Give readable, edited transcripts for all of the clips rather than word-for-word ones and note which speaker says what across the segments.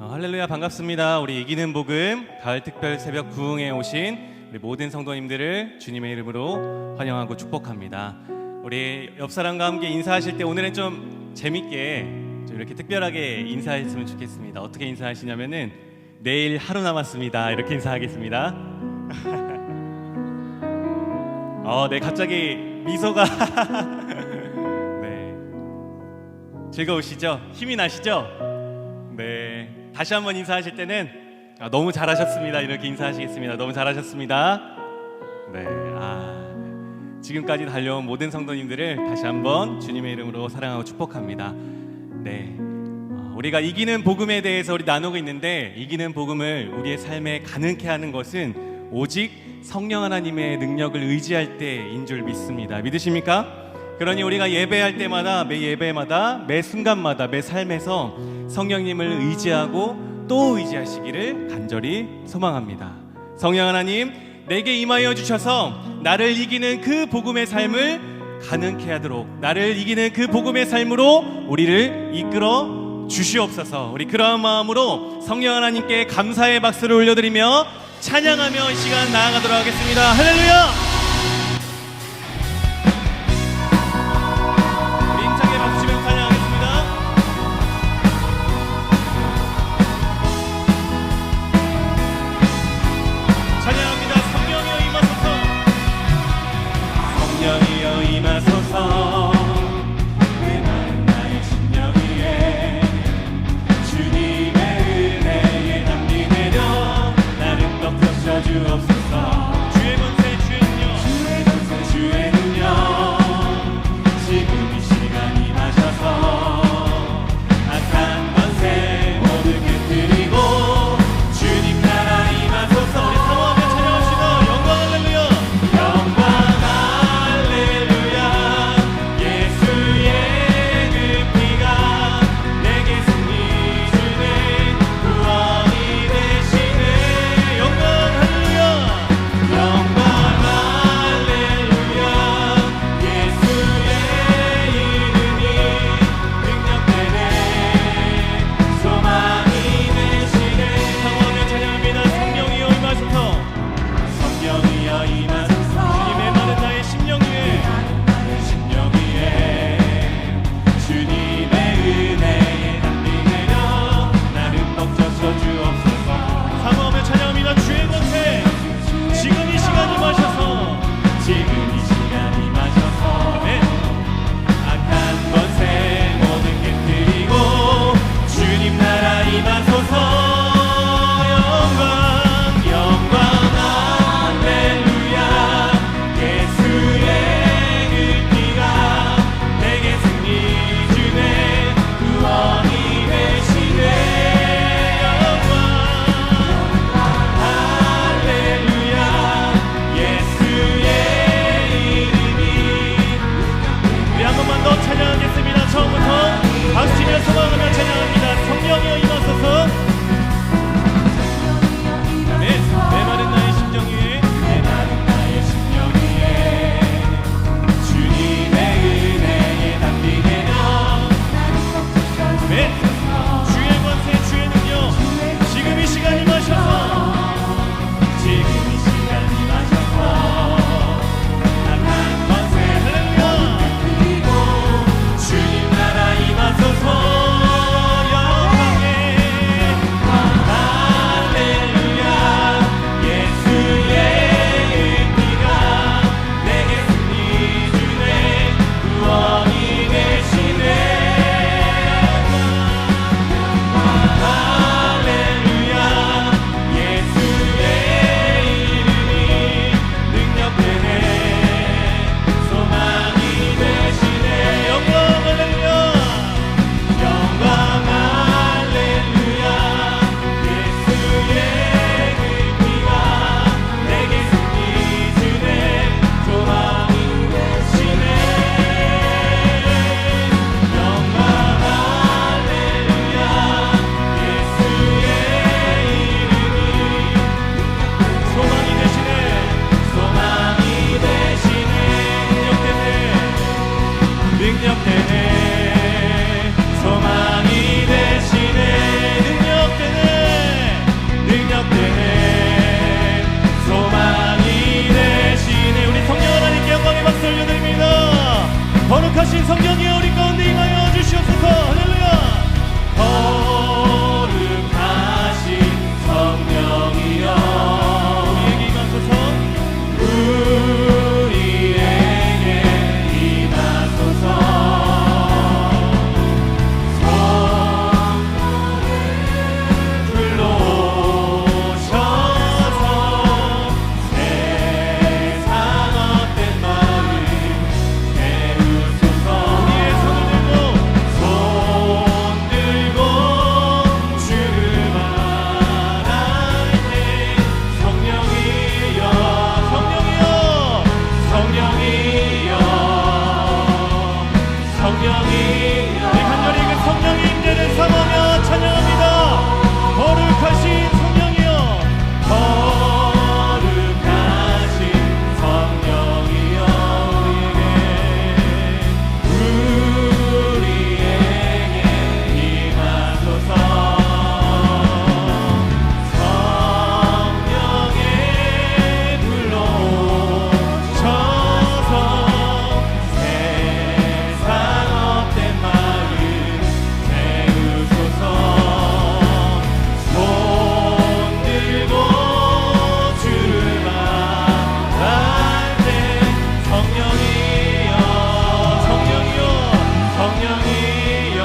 Speaker 1: 할렐루야, 반갑습니다. 우리 이기는 복음 가을 특별 새벽 부흥에 오신 우리 모든 성도님들을 주님의 이름으로 환영하고 축복합니다. 우리 옆 사람과 함께 인사하실 때 오늘은 좀 재밌게 좀 이렇게 특별하게 인사했으면 좋겠습니다. 어떻게 인사하시냐면은 내일 하루 남았습니다 이렇게 인사하겠습니다. 네, 갑자기 미소가 네, 즐거우시죠? 힘이 나시죠? 네, 다시 한번 인사하실 때는 너무 잘하셨습니다 이렇게 인사하시겠습니다. 너무 잘하셨습니다. 네, 지금까지 달려온 모든 성도님들을 다시 한번 주님의 이름으로 사랑하고 축복합니다. 네, 우리가 이기는 복음에 대해서 우리 나누고 있는데, 이기는 복음을 우리의 삶에 가능케 하는 것은 오직 성령 하나님의 능력을 의지할 때인 줄 믿습니다. 믿으십니까? 그러니 우리가 예배할 때마다, 매 예배마다, 매 순간마다, 매 삶에서 성령님을 의지하고 또 의지하시기를 간절히 소망합니다. 성령 하나님, 내게 임하여 주셔서 나를 이기는 그 복음의 삶을 가능케 하도록, 나를 이기는 그 복음의 삶으로 우리를 이끌어 주시옵소서. 우리 그러한 마음으로 성령 하나님께 감사의 박수를 올려드리며 찬양하며 이 시간 나아가도록 하겠습니다. 할렐루야! 주옵소서. 주의 권세 주의 능력 성령이여 우리 가운데 임하여 주시옵소서. 할렐루야. 거룩하신 성령이여 우리에게 임하소서. 우리에게 임하소서. 성령을 불러오셔서 세상 헛된 마음 깨우소서. 우리의 손을 들고 주를 바랄 때 성령이여 성령이여 성령이여 성령이여 우리 간절히 그 성령의 임재를 삼으며 찬양합니다. 거룩하신 성령이여 거룩하신 성령이여 우리에게 임하소서. 성령에 불러오셔서 세상 헛된 마음 채우소서. 손 들고 주를 바랄 때 성령이여 성령이여 성령이여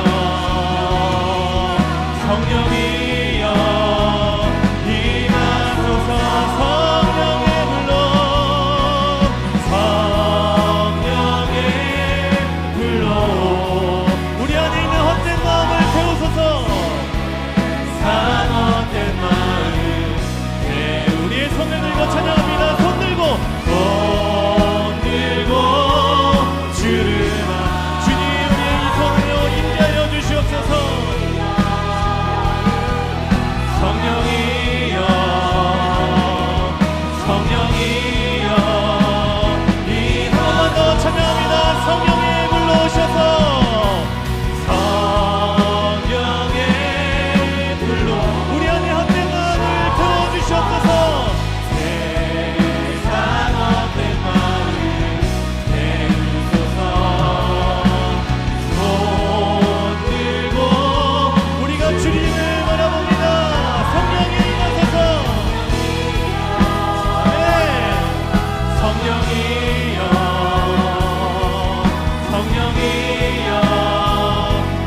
Speaker 1: 성령이여 임하소서. 성령에 불러 성령에 불러 우리 안에 있는 헛된 마음을 태우소서. 상헛된 마음 우리의 손을 들고 찬양합니다. 손 들고 주를 주님 우리의 이 손으로 임재하여 주시옵소서. 성령이여 성령이여 이 한 번 더 찬양합니다. 성령에 불러오셔서 성령에 불러 우리 안에 헛된 마음을 태워주시옵소서. 세상 헛된 마음 태우소서. 손 들고 우리가 주님을 바라봅니다. 성령이 임하소서. 네. 성령이여 성령이여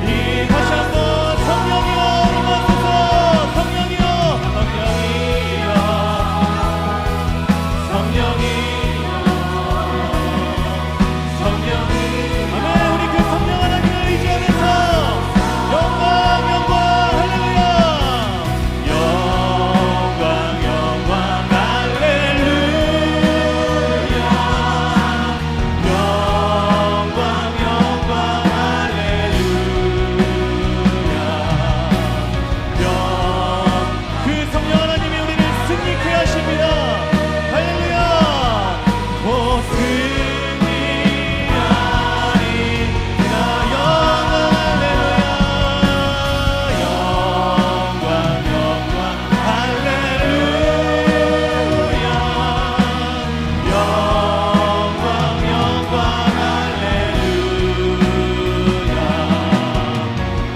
Speaker 1: 이 다시 한번 성령이여 임하소서. 성령이여 성령이여 성령이여 성령 아멘. 우리 그 성령 하나님을 의지하면서 영광 영광 할렐루야 영광 영광 할렐루야 영광 영광 할렐루야 그 성령 하나님이 우리를 승리케 하십니다. 할렐루야 오 승리하리라 영광 할렐루야 영광 영광 할렐루야 영광 영광 할렐루야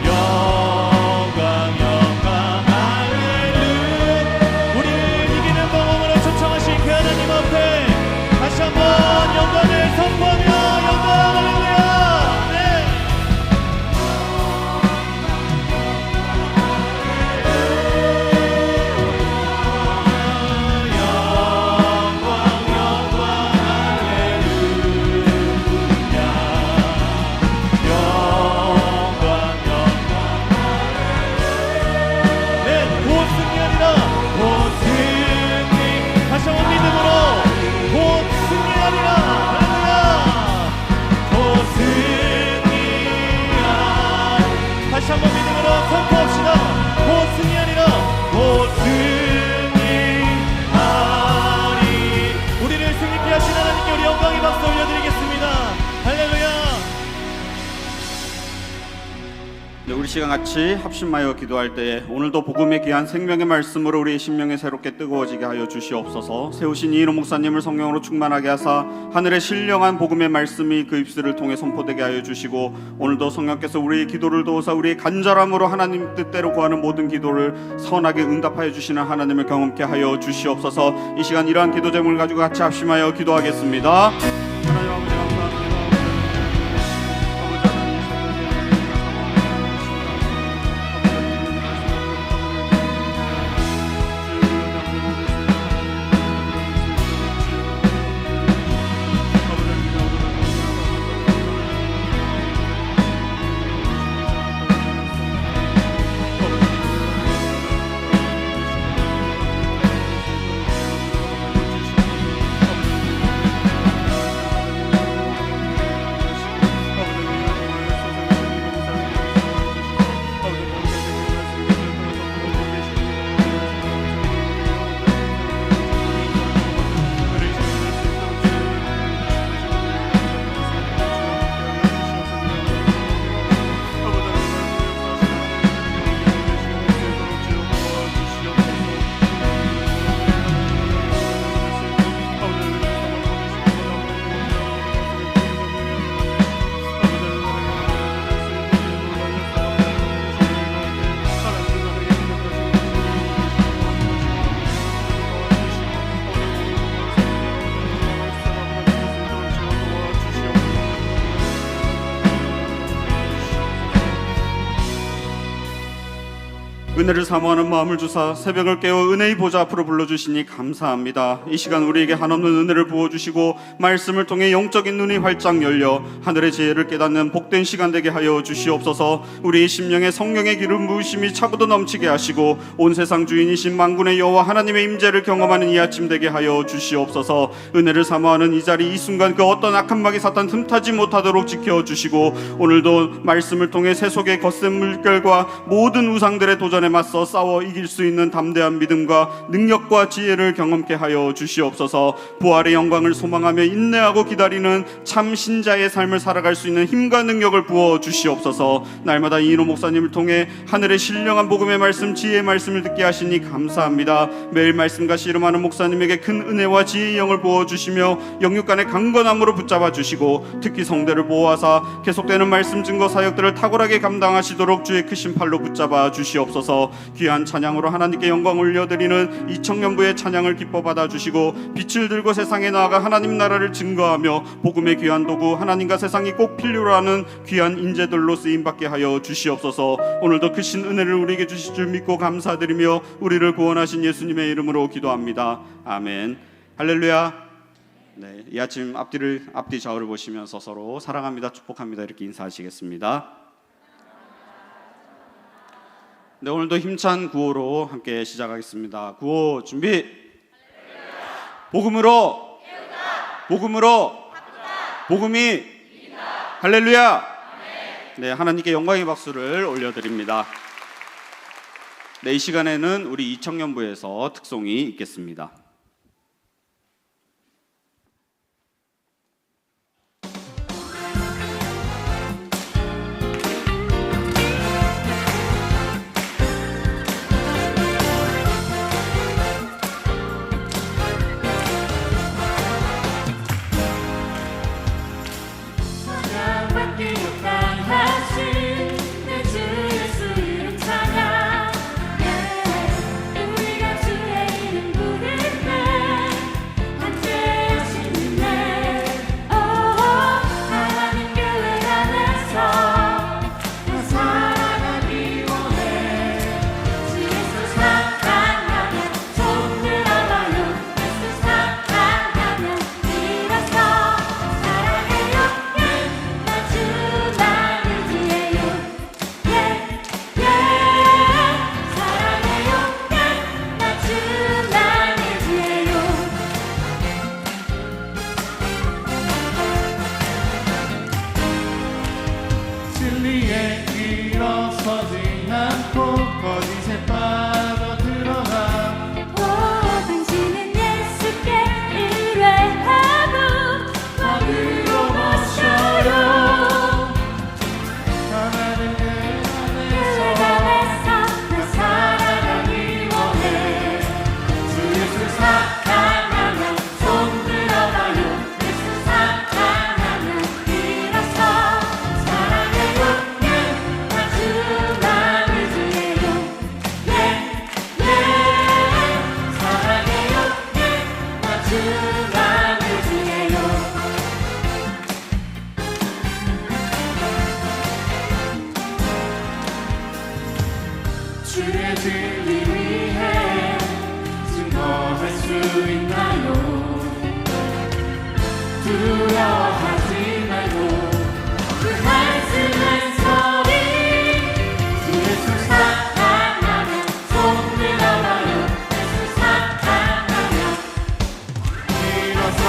Speaker 1: 영광 영광 할렐루야 우리를 이기는 방법으로 초청하신 그 하나님 앞에 다시 한번 영광을 선포하며 영광 할렐루야 네. 영광 영광 할렐루야 영광 영광 네, 곧 승리하리라. 곧 승리. 다시 한번 믿음으로 곧 승리하리라. 할렐루야. 곧 승리하리라. 다시 한번 믿음으로 선포합시다. 곧 승리하리라. 곧 승리하리. 우리를 승리케 하신 하나님께 우리 영광의 박수 올려드리겠습니다. 할렐루야.
Speaker 2: 네, 우리 시간 같이 합심하여 기도할 때에 오늘도 복음의 귀한 생명의 말씀으로 우리의 심령에 새롭게 뜨거워지게 하여 주시옵소서. 세우신 이인호 목사님을 성령으로 충만하게 하사 하늘의 신령한 복음의 말씀이 그 입술을 통해 선포되게 하여 주시고, 오늘도 성령께서 우리의 기도를 도우사 우리의 간절함으로 하나님 뜻대로 구하는 모든 기도를 선하게 응답하여 주시는 하나님을 경험케 하여 주시옵소서. 이 시간 이러한 기도 제목을 가지고 같이 합심하여 기도하겠습니다. 은혜를 사모하는 마음을 주사 새벽을 깨워 은혜의 보좌 앞으로 불러주시니 감사합니다. 이 시간 우리에게 한없는 은혜를 부어주시고 말씀을 통해 영적인 눈이 활짝 열려 하늘의 지혜를 깨닫는 복된 시간 되게 하여 주시옵소서. 우리의 심령에 성령의 기름 부으심이 차고도 넘치게 하시고 온 세상 주인이신 만군의 여호와 하나님의 임재를 경험하는 이 아침 되게 하여 주시옵소서. 은혜를 사모하는 이 자리 이 순간 그 어떤 악한 마귀 사탄 틈타지 못하도록 지켜주시고, 오늘도 말씀을 통해 세속의 거센 물결과 모든 우상들의 도전에 맞서 싸워 이길 수 있는 담대한 믿음과 능력과 지혜를 경험케 하여 주시옵소서. 부활의 영광을 소망하며 인내하고 기다리는 참 신자의 삶을 살아갈 수 있는 힘과 능력을 부어 주시옵소서. 날마다 이인호 목사님을 통해 하늘의 신령한 복음의 말씀, 지혜의 말씀을 듣게 하시니 감사합니다. 매일 말씀과 씨름하는 목사님에게 큰 은혜와 지혜의 영을 부어 주시며 영육간의 강건함으로 붙잡아 주시고, 특히 성대를 보호하사 계속되는 말씀 증거 사역들을 탁월하게 감당하시도록 주의 크신 팔로 붙잡아 주시옵소서. 귀한 찬양으로 하나님께 영광 올려드리는 이 청년부의 찬양을 기뻐 받아주시고, 빛을 들고 세상에 나아가 하나님 나라를 증거하며 복음의 귀한 도구, 하나님과 세상이 꼭 필요로 하는 귀한 인재들로 쓰임받게 하여 주시옵소서. 오늘도 크신 은혜를 우리에게 주실 줄 믿고 감사드리며 우리를 구원하신 예수님의 이름으로 기도합니다. 아멘. 할렐루야. 네, 이 아침 앞뒤 좌우를 보시면서 서로 사랑합니다, 축복합니다 이렇게 인사하시겠습니다. 네, 오늘도 힘찬 구호로 함께 시작하겠습니다. 구호 준비. 복음으로 복음으로 복음이 할렐루야. 네, 하나님께 영광의 박수를 올려드립니다. 네, 이 시간에는 우리 이청년부에서 특송이 있겠습니다.
Speaker 3: 우리가 주의 이름 부르 있나요? 두려워하지 말고 그 말씀한 소리 주 예수 사랑하며 손 들어봐요. 예수 사랑하며 일어서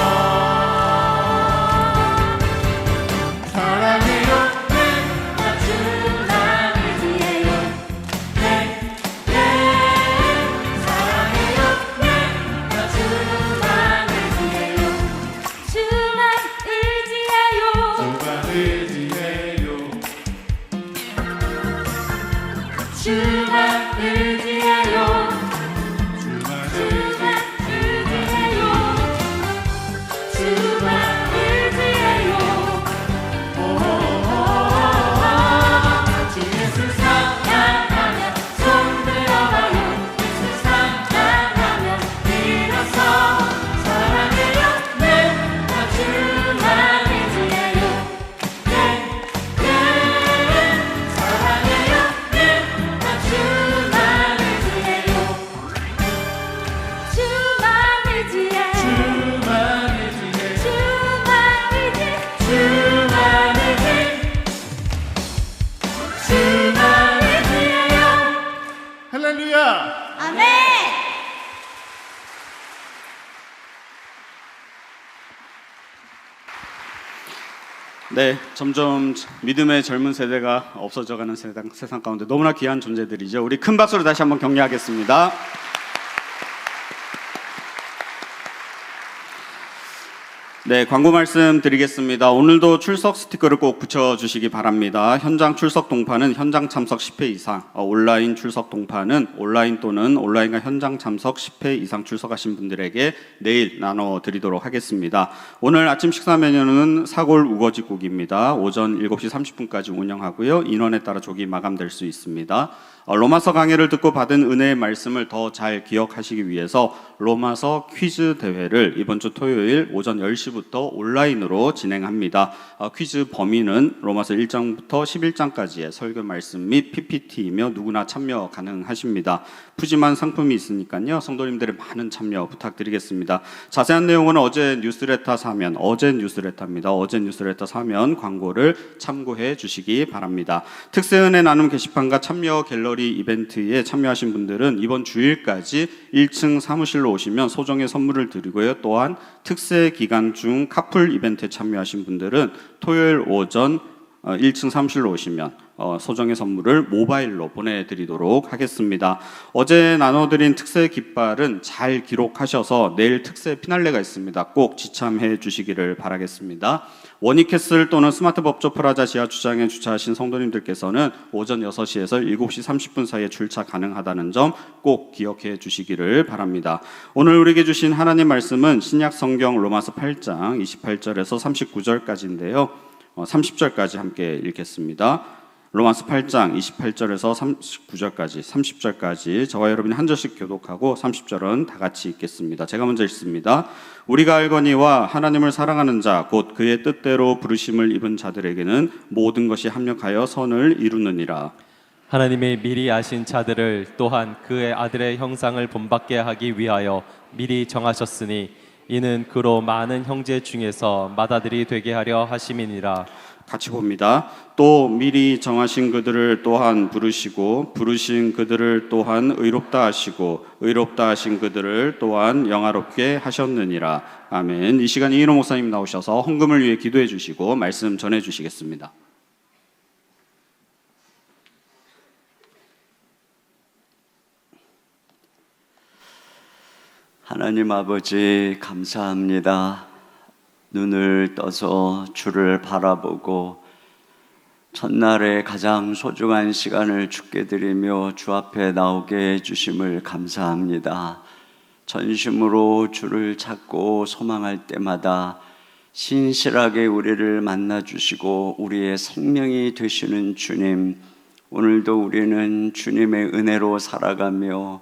Speaker 3: 사랑해요. 나 주만 의지해요. 사랑해요. 나 주만 의지해요. 주만 의지해요.
Speaker 4: 주만 의지해요.
Speaker 3: 주만 의지해요.
Speaker 4: 주만
Speaker 3: 주만 의지해요. 주만 의지해요. 주 예수 사랑하며 손 들어봐요. 예수 사랑하며 일어서 사랑해요. 나 주만 의지해요. 사랑해요. 나 주만 의지해요. 주만 의지해.
Speaker 4: 주만 의지해.
Speaker 3: 주만 의지. 주만 의지. 주만 의지해요.
Speaker 4: 할렐루야.
Speaker 3: 아멘.
Speaker 2: 네, 점점 믿음의 젊은 세대가 없어져가는 세상 가운데 너무나 귀한 존재들이죠. 우리 큰 박수로 다시 한번 격려하겠습니다. 네, 광고 말씀 드리겠습니다. 오늘도 출석 스티커를 꼭 붙여주시기 바랍니다. 현장 출석 동파는 현장 참석 10회 이상, 온라인 출석 동파는 온라인 또는 온라인과 현장 참석 10회 이상 출석하신 분들에게 내일 나눠드리도록 하겠습니다. 오늘 아침 식사 메뉴는 사골 우거지국입니다. 오전 7시 30분까지 운영하고요. 인원에 따라 조기 마감될 수 있습니다. 로마서 강해를 듣고 받은 은혜의 말씀을 더 잘 기억하시기 위해서 로마서 퀴즈 대회를 이번 주 토요일 오전 10시부터 온라인으로 진행합니다. 퀴즈 범위는 로마서 1장부터 11장까지의 설교 말씀 및 PPT이며 누구나 참여 가능하십니다. 푸짐한 상품이 있으니까요. 성도님들의 많은 참여 부탁드리겠습니다. 자세한 내용은 어제 뉴스레터 사면 광고를 참고해 주시기 바랍니다. 특세은혜 나눔 게시판과 참여 갤러리 이벤트에 참여하신 분들은 이번 주일까지 1층 사무실로 오시면 소정의 선물을 드리고요. 또한 특세 기간 중 카풀 이벤트에 참여하신 분들은 토요일 오전 1층 사무실로 오시면 소정의 선물을 모바일로 보내드리도록 하겠습니다. 어제 나눠드린 특세 깃발은 잘 기록하셔서 내일 특세 피날레가 있습니다. 꼭 지참해 주시기를 바라겠습니다. 원익캐슬 또는 스마트 법조 프라자 지하 주차장에 주차하신 성도님들께서는 오전 6시에서 7시 30분 사이에 출차 가능하다는 점 꼭 기억해 주시기를 바랍니다. 오늘 우리에게 주신 하나님 말씀은 신약 성경 로마서 8장 28절에서 39절까지인데요. 30절까지 함께 읽겠습니다. 로마서 8장 28절에서 39절까지 30절까지 저와 여러분이 한 절씩 교독하고 30절은 다 같이 읽겠습니다. 제가 먼저 읽습니다. 우리가 알거니와 하나님을 사랑하는 자 곧 그의 뜻대로 부르심을 입은 자들에게는 모든 것이 합력하여 선을 이루느니라.
Speaker 5: 하나님의 미리 아신 자들을 또한 그의 아들의 형상을 본받게 하기 위하여 미리 정하셨으니 이는 그로 많은 형제 중에서 맏아들이 되게 하려 하심이니라.
Speaker 2: 같이 봅니다. 또 미리 정하신 그들을 또한 부르시고 부르신 그들을 또한 의롭다 하시고 의롭다 하신 그들을 또한 영화롭게 하셨느니라. 아멘. 이 시간 이인호 목사님 나오셔서 헌금을 위해 기도해 주시고 말씀 전해 주시겠습니다.
Speaker 6: 하나님 아버지 감사합니다. 눈을 떠서 주를 바라보고 첫날에 가장 소중한 시간을 주께 드리며 주 앞에 나오게 해주심을 감사합니다. 전심으로 주를 찾고 소망할 때마다 신실하게 우리를 만나주시고 우리의 생명이 되시는 주님, 오늘도 우리는 주님의 은혜로 살아가며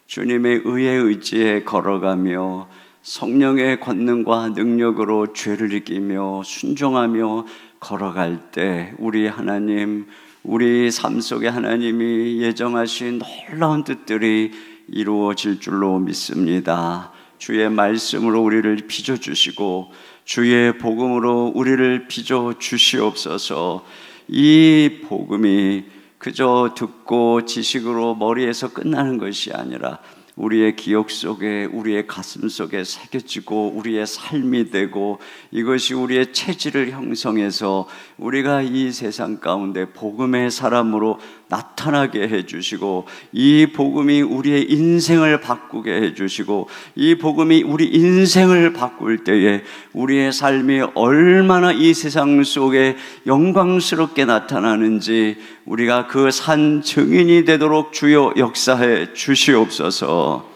Speaker 6: 주님의 의에 의지에 걸어가며 성령의 권능과 능력으로 죄를 이기며 순종하며 걸어갈 때 우리 하나님, 우리 삶 속에 하나님이 예정하신 놀라운 뜻들이 이루어질 줄로 믿습니다. 주의 말씀으로 우리를 빚어 주시고 주의 복음으로 우리를 빚어 주시옵소서. 이 복음이 그저 듣고 지식으로 머리에서 끝나는 것이 아니라 우리의 기억 속에, 우리의 가슴 속에 새겨지고 우리의 삶이 되고 이것이 우리의 체질을 형성해서 우리가 이 세상 가운데 복음의 사람으로 나타나게 해주시고 이 복음이 우리의 인생을 바꾸게 해주시고 이 복음이 우리 인생을 바꿀 때에 우리의 삶이 얼마나 이 세상 속에 영광스럽게 나타나는지 우리가 그 산 증인이 되도록 주여 역사해 주시옵소서.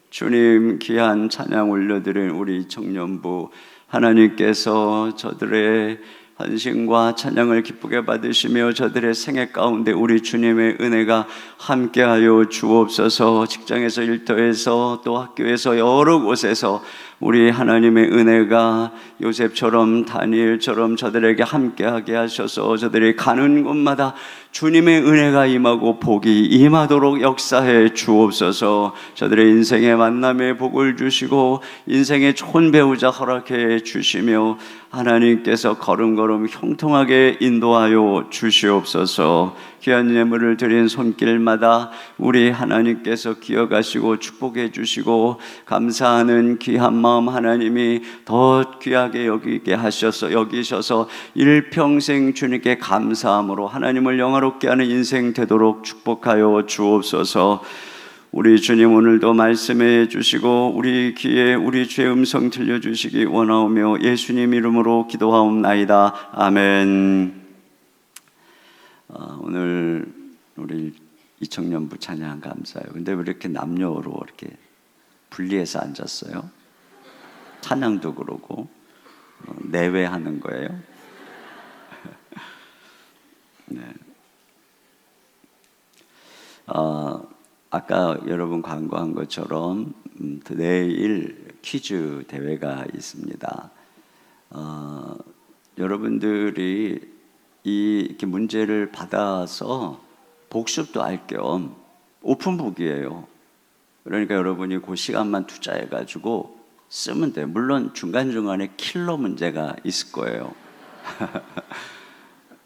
Speaker 6: 주님, 귀한 찬양 올려드린 우리 청년부 하나님께서 저들의 헌신과 찬양을 기쁘게 받으시며 저들의 생애 가운데 우리 주님의 은혜가 함께하여 주옵소서. 직장에서, 일터에서, 또 학교에서, 여러 곳에서 우리 하나님의 은혜가 요셉처럼 다니엘처럼 저들에게 함께하게 하셔서 저들이 가는 곳마다 주님의 은혜가 임하고 복이 임하도록 역사해 주옵소서. 저들의 인생의 만남에 복을 주시고 인생의 좋은 배우자 허락해 주시며 하나님께서 걸음걸음 형통하게 인도하여 주시옵소서. 귀한 예물을 드린 손길마다 우리 하나님께서 기억하시고 축복해 주시고 감사하는 귀한 마음 하나님이 더 귀하게 여기셔서 일평생 주님께 감사함으로 하나님을 영화롭게 하는 인생 되도록 축복하여 주옵소서. 우리 주님 오늘도 말씀해 주시고 우리 귀에 우리 주의 음성 들려주시기 원하오며 예수님 이름으로 기도하옵나이다. 아멘. 오늘 우리 이청년부 찬양 감사해요. 근데 왜 이렇게 남녀로 이렇게 분리해서 앉았어요? 찬양도 그러고 내외하는 거예요? 네. 아까 여러분 광고한 것처럼 내일 퀴즈 대회가 있습니다. 여러분들이 이렇게 문제를 받아서 복습도 할 겸 오픈북이에요. 그러니까 여러분이 그 시간만 투자해가지고 쓰면 돼요. 물론 중간중간에 킬러 문제가 있을 거예요.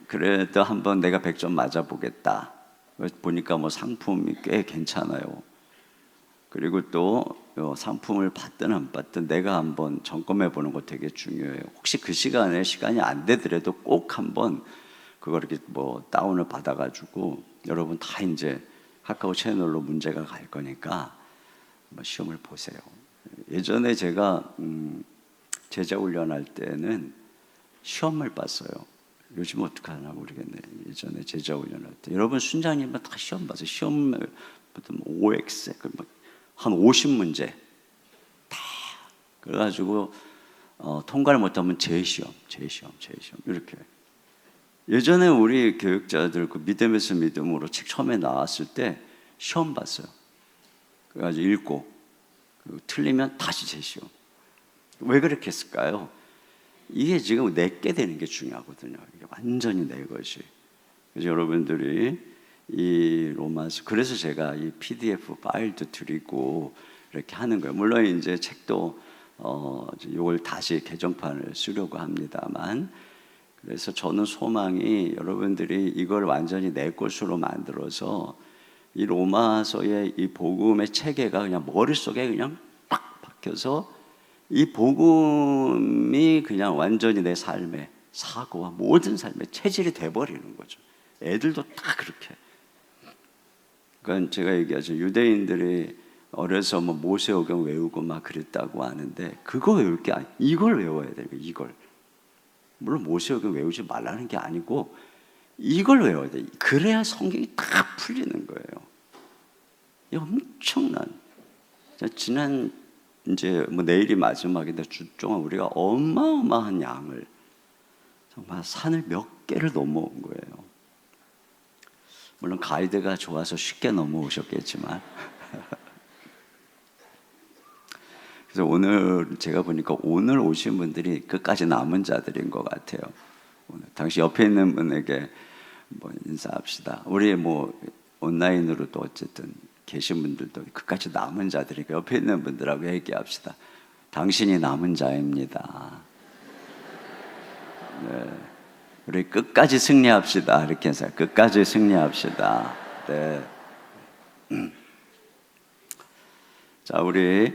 Speaker 6: 그래도 한번 내가 100점 맞아보겠다. 보니까 뭐 상품이 꽤 괜찮아요. 그리고 또 상품을 받든 안 받든 내가 한번 점검해 보는 거 되게 중요해요. 혹시 그 시간이 안 되더라도 꼭 한번 그거 이렇게 뭐 다운을 받아가지고 여러분 다 이제 카카오 채널로 문제가 갈 거니까 한번 시험을 보세요. 예전에 제가 제자 훈련할 때는 시험을 봤어요. 요즘 어떻게 하나 모르겠네. 예전에 제자 훈련할 때 여러분 순장님은 다 시험 봤어요. 시험 OX 한 50문제 다 그래가지고 통과를 못하면 재시험 이렇게. 예전에 우리 교육자들 그 믿음에서 믿음으로 책 처음에 나왔을 때 시험 봤어요. 그래가지고 읽고 틀리면 다시 재시험. 왜 그렇게 했을까요? 이게 지금 내게 되는 게 중요하거든요. 이게 완전히 내 것이. 그래서 여러분들이 이 로마서, 그래서 제가 이 PDF 파일도 드리고 이렇게 하는 거예요. 물론 이제 책도 이걸 다시 개정판을 쓰려고 합니다만, 그래서 저는 소망이 여러분들이 이걸 완전히 내 것으로 만들어서 이 로마서의 이 복음의 체계가 그냥 머릿속에 그냥 딱 박혀서 이 복음이 그냥 완전히 내 삶의 사고와 모든 삶의 체질이 돼버리는 거죠. 애들도 다 그렇게. 그러니까 제가 얘기하죠. 유대인들이 어려서 뭐 모세오경 외우고 막 그랬다고 하는데 그거 외울 게 아니, 이걸 외워야 돼요. 이걸. 물론 모세오경 외우지 말라는 게 아니고 이걸 외워야 돼. 그래야 성경이 다 풀리는 거예요. 이 엄청난. 지난 이제 뭐 내일이 마지막인데 주 동안 우리가 어마어마한 양을 정말 산을 몇 개를 넘어온 거예요. 물론 가이드가 좋아서 쉽게 넘어오셨겠지만 그래서 오늘 제가 보니까 오늘 오신 분들이 끝까지 남은 자들인 것 같아요. 오늘 당시 옆에 있는 분에게 뭐 인사합시다. 우리 뭐 온라인으로도 어쨌든 계신 분들도 끝까지 남은 자들이 옆에 있는 분들하고 얘기합시다. 당신이 남은 자입니다. 네. 우리 끝까지 승리합시다. 이렇게 해서 끝까지 승리합시다. 네. 자, 우리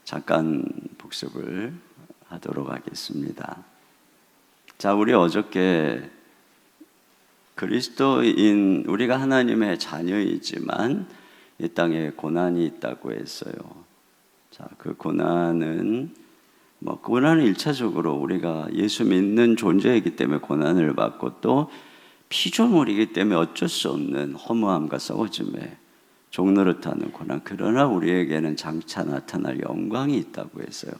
Speaker 6: 잠깐 복습을 하도록 하겠습니다. 자, 우리 어저께 그리스도인 우리가 하나님의 자녀이지만 이 땅에 고난이 있다고 했어요. 자, 그 고난은 고난은 일차적으로 우리가 예수 믿는 존재이기 때문에 고난을 받고 또 피조물이기 때문에 어쩔 수 없는 허무함과 썩어짐에 종노릇하는 고난. 그러나 우리에게는 장차 나타날 영광이 있다고 했어요.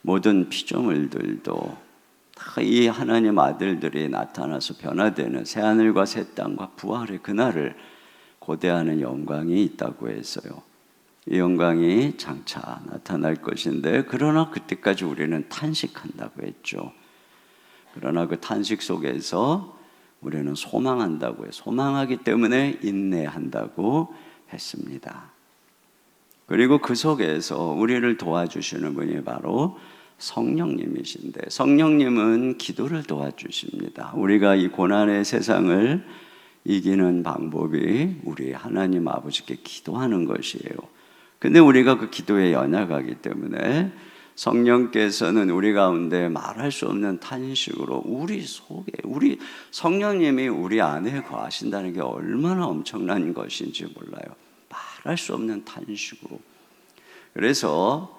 Speaker 6: 모든 피조물들도 다 이 하나님 아들들이 나타나서 변화되는 새하늘과 새 땅과 부활의 그날을 고대하는 영광이 있다고 했어요. 이 영광이 장차 나타날 것인데 그러나 그때까지 우리는 탄식한다고 했죠. 그러나 그 탄식 속에서 우리는 소망한다고 해요. 소망하기 때문에 인내한다고 했습니다. 그리고 그 속에서 우리를 도와주시는 분이 바로 성령님이신데 성령님은 기도를 도와주십니다. 우리가 이 고난의 세상을 이기는 방법이 우리 하나님 아버지께 기도하는 것이에요. 근데 우리가 그 기도에 연약하기 때문에 성령께서는 우리 가운데 말할 수 없는 탄식으로 우리 속에 우리 성령님이 우리 안에 거하신다는 게 얼마나 엄청난 것인지 몰라요. 말할 수 없는 탄식으로. 그래서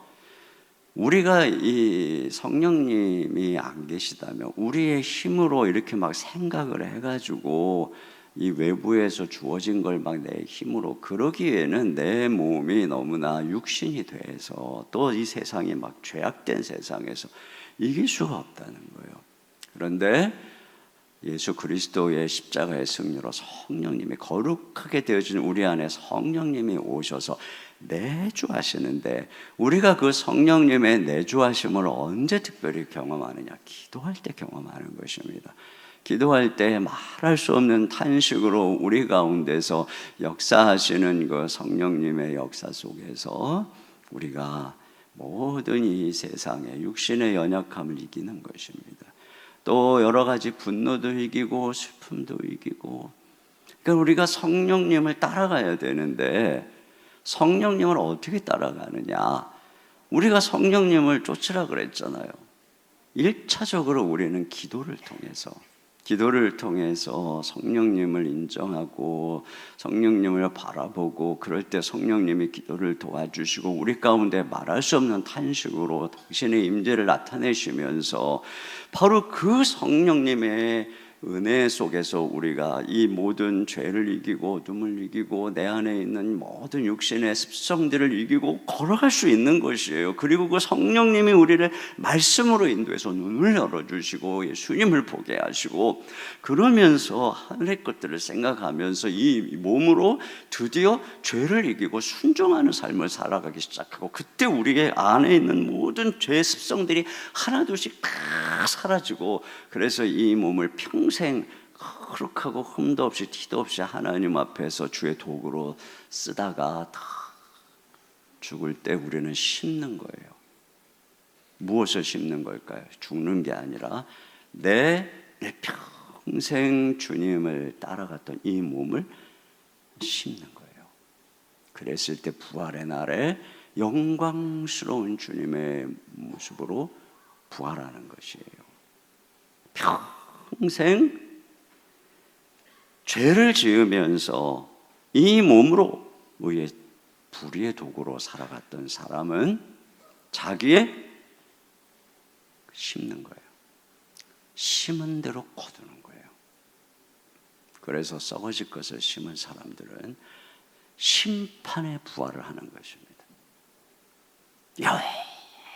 Speaker 6: 우리가 이 성령님이 안 계시다면 우리의 힘으로 이렇게 막 생각을 해가지고 이 외부에서 주어진 걸 막 내 힘으로 그러기에는 내 몸이 너무나 육신이 돼서 또 이 세상이 막 죄악된 세상에서 이길 수가 없다는 거예요. 그런데 예수 그리스도의 십자가의 승리로 성령님이 거룩하게 되어진 우리 안에 성령님이 오셔서 내주하시는데 우리가 그 성령님의 내주하심을 언제 특별히 경험하느냐? 기도할 때 경험하는 것입니다. 기도할 때 말할 수 없는 탄식으로 우리 가운데서 역사하시는 그 성령님의 역사 속에서 우리가 모든 이 세상의 육신의 연약함을 이기는 것입니다. 또 여러 가지 분노도 이기고 슬픔도 이기고. 그러니까 우리가 성령님을 따라가야 되는데 성령님을 어떻게 따라가느냐? 우리가 성령님을 쫓으라 그랬잖아요. 1차적으로 우리는 기도를 통해서 성령님을 인정하고 성령님을 바라보고 그럴 때 성령님이 기도를 도와주시고 우리 가운데 말할 수 없는 탄식으로 당신의 임재를 나타내시면서 바로 그 성령님의 은혜 속에서 우리가 이 모든 죄를 이기고 어둠을 이기고 내 안에 있는 모든 육신의 습성들을 이기고 걸어갈 수 있는 것이에요. 그리고 그 성령님이 우리를 말씀으로 인도해서 눈을 열어주시고 예수님을 보게 하시고 그러면서 하늘의 것들을 생각하면서 이 몸으로 드디어 죄를 이기고 순종하는 삶을 살아가기 시작하고 그때 우리의 안에 있는 모든 죄의 습성들이 하나둘씩 다 사라지고 그래서 이 몸을 평생 거룩하고 흠도 없이 티도 없이 하나님 앞에서 주의 도구로 쓰다가 다 죽을 때 우리는 심는 거예요. 무엇을 심는 걸까요? 죽는 게 아니라 내 평생 주님을 따라갔던 이 몸을 심는 거예요. 그랬을 때 부활의 날에 영광스러운 주님의 모습으로 부활하는 것이에요. 평생 죄를 지으면서 이 몸으로 의의 불의의 도구로 살아갔던 사람은 자기의 심는 거예요. 심은 대로 거두는 거예요. 그래서 썩어질 것을 심은 사람들은 심판의 부활을 하는 것입니다.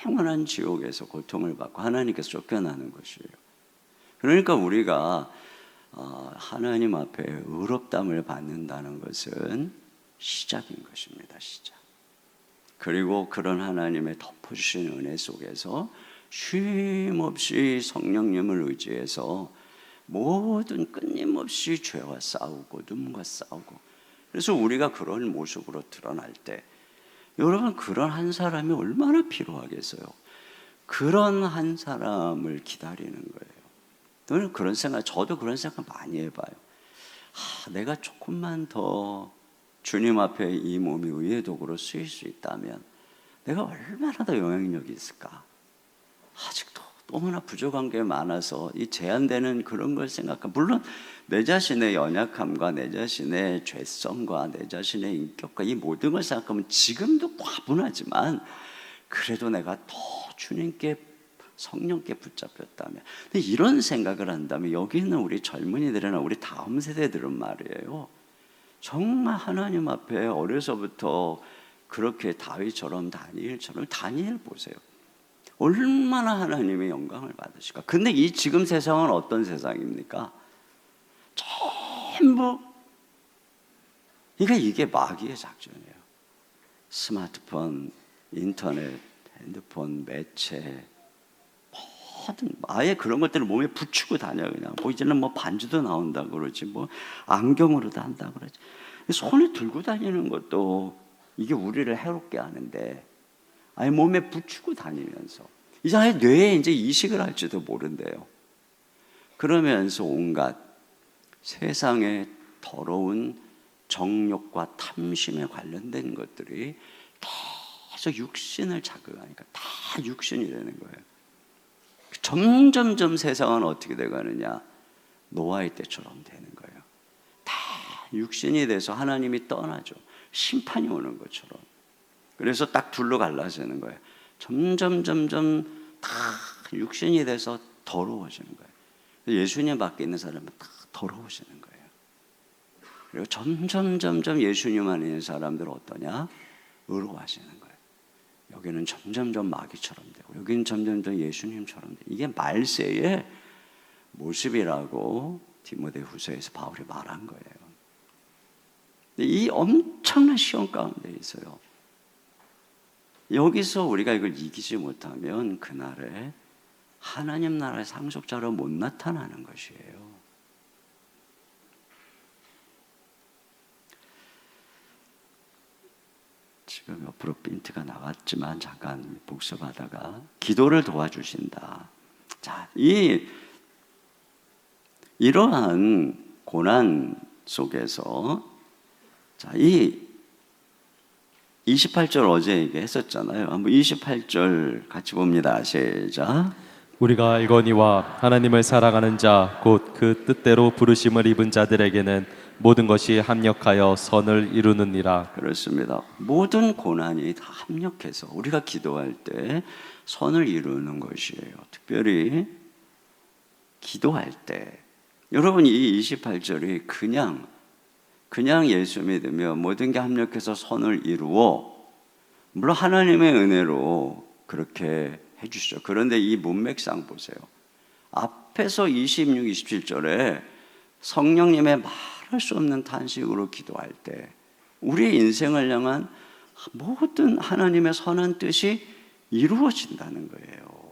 Speaker 6: 영원한 지옥에서 고통을 받고 하나님께서 쫓겨나는 것이에요. 그러니까 우리가 하나님 앞에 의롭다함을 받는다는 것은 시작인 것입니다. 시작. 그리고 그런 하나님의 덮어주신 은혜 속에서 쉼없이 성령님을 의지해서 모든 끊임없이 죄와 싸우고 눈과 싸우고 그래서 우리가 그런 모습으로 드러날 때 여러분 그런 한 사람이 얼마나 필요하겠어요. 그런 한 사람을 기다리는 거예요. 저는 그런 생각, 저도 그런 생각 많이 해봐요. 내가 조금만 더 주님 앞에 이 몸이 의의 도구로 쓰일 수 있다면 내가 얼마나 더 영향력이 있을까. 아직도 너무나 부족한 게 많아서 이 제한되는 그런 걸 생각하면, 물론 내 자신의 연약함과 내 자신의 죄성과 내 자신의 인격과 이 모든 걸 생각하면 지금도 과분하지만 그래도 내가 더 주님께 성령께 붙잡혔다면, 근데 이런 생각을 한다면 여기 있는 우리 젊은이들이나 우리 다음 세대들은 말이에요, 정말 하나님 앞에 어려서부터 그렇게 다윗처럼 다니엘처럼, 다니엘 보세요. 얼마나 하나님의 영광을 받으실까. 근데 이 지금 세상은 어떤 세상입니까? 전부, 그러니까 이게 마귀의 작전이에요. 스마트폰, 인터넷, 핸드폰, 매체, 모든 아예 그런 것들을 몸에 붙이고 다녀. 그냥 뭐 이제는 뭐 반지도 나온다 그러지, 뭐 안경으로도 한다 그러지. 손에 들고 다니는 것도 이게 우리를 해롭게 하는데 아예 몸에 붙이고 다니면서 이제 아예 뇌에 이제 이식을 할지도 모른대요. 그러면서 온갖 세상의 더러운 정욕과 탐심에 관련된 것들이 계속 육신을 자극하니까 다 육신이 되는 거예요. 점점점 세상은 어떻게 돼가느냐, 노아의 때처럼 되는 거예요. 다 육신이 돼서 하나님이 떠나죠. 심판이 오는 것처럼. 그래서 딱 둘로 갈라지는 거예요. 점점 다 육신이 돼서 더러워지는 거예요. 예수님 밖에 있는 사람은 다 더러워지는 거예요. 그리고 점점 예수님 안에 있는 사람들은 어떠냐? 의로워지는 거예요. 여기는 점점 마귀처럼 되고 여기는 점점 예수님처럼 되고, 이게 말세의 모습이라고 디모데후서에서 바울이 말한 거예요. 이 엄청난 시험 가운데 있어요. 여기서 우리가 이걸 이기지 못하면 그날에 하나님 나라의 상속자로 못 나타나는 것이에요. 지금 옆으로 핀트가 나왔지만 잠깐 복습하다가 기도를 도와주신다. 자, 이러한 고난 속에서, 자, 이 28절 어제 얘기했었잖아요. 한번 28절 같이 봅니다. 시작.
Speaker 5: 우리가 알거니와 하나님을 사랑하는 자 곧 그 뜻대로 부르심을 입은 자들에게는 모든 것이 합력하여 선을 이루느니라.
Speaker 6: 그렇습니다. 모든 고난이 다 합력해서 우리가 기도할 때 선을 이루는 것이에요. 특별히 기도할 때, 여러분 이 28절이 그냥 예수 믿으면 모든 게 합력해서 선을 이루어, 물론 하나님의 은혜로 그렇게 해주시죠. 그런데 이 문맥상 보세요. 앞에서 26, 27절에 성령님의 말할 수 없는 탄식으로 기도할 때 우리의 인생을 향한 모든 하나님의 선한 뜻이 이루어진다는 거예요.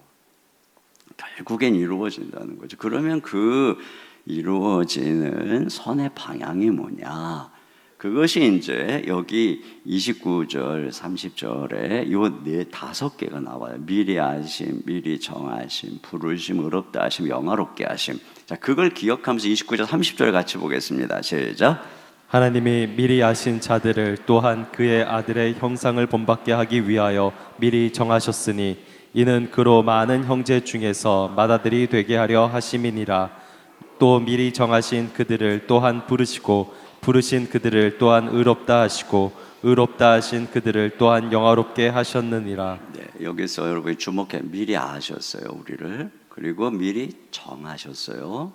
Speaker 6: 결국엔 이루어진다는 거죠. 그러면 그 이루어지는 선의 방향이 뭐냐? 그것이 이제 여기 29절, 30절에 요 5개가 나와요. 미리 아심, 미리 정하심, 부르심, 의롭다 하심, 영화롭게 하심. 자, 그걸 기억하면서 29절, 30절 같이 보겠습니다. 시작.
Speaker 5: 하나님이 미리 아신 자들을 또한 그의 아들의 형상을 본받게 하기 위하여 미리 정하셨으니 이는 그로 많은 형제 중에서 맏아들이 되게 하려 하심이니라. 또 미리 정하신 그들을 또한 부르시고 부르신 그들을 또한 의롭다 하시고 의롭다 하신 그들을 또한 영화롭게 하셨느니라.
Speaker 6: 네, 여기서 여러분이 주목해. 미리 아셨어요, 우리를. 그리고 미리 정하셨어요.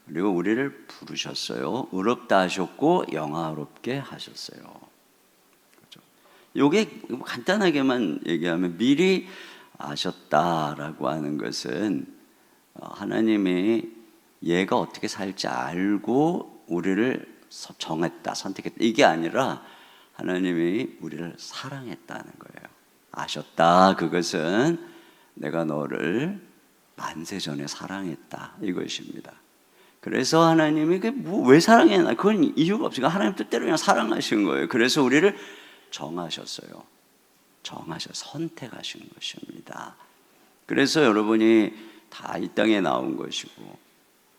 Speaker 6: 그리고 우리를 부르셨어요. 의롭다 하셨고 영화롭게 하셨어요. 그렇죠? 요게 간단하게만 얘기하면 미리 아셨다라고 하는 것은 하나님이 얘가 어떻게 살지 알고 우리를 정했다, 선택했다, 이게 아니라 하나님이 우리를 사랑했다는 거예요. 아셨다, 그것은 내가 너를 만세 전에 사랑했다, 이것입니다. 그래서 하나님이 왜 사랑했나? 그건 이유가 없으니까 하나님 뜻대로 그냥 사랑하신 거예요. 그래서 우리를 정하셨어요. 선택하신 것입니다. 그래서 여러분이 다 이 땅에 나온 것이고,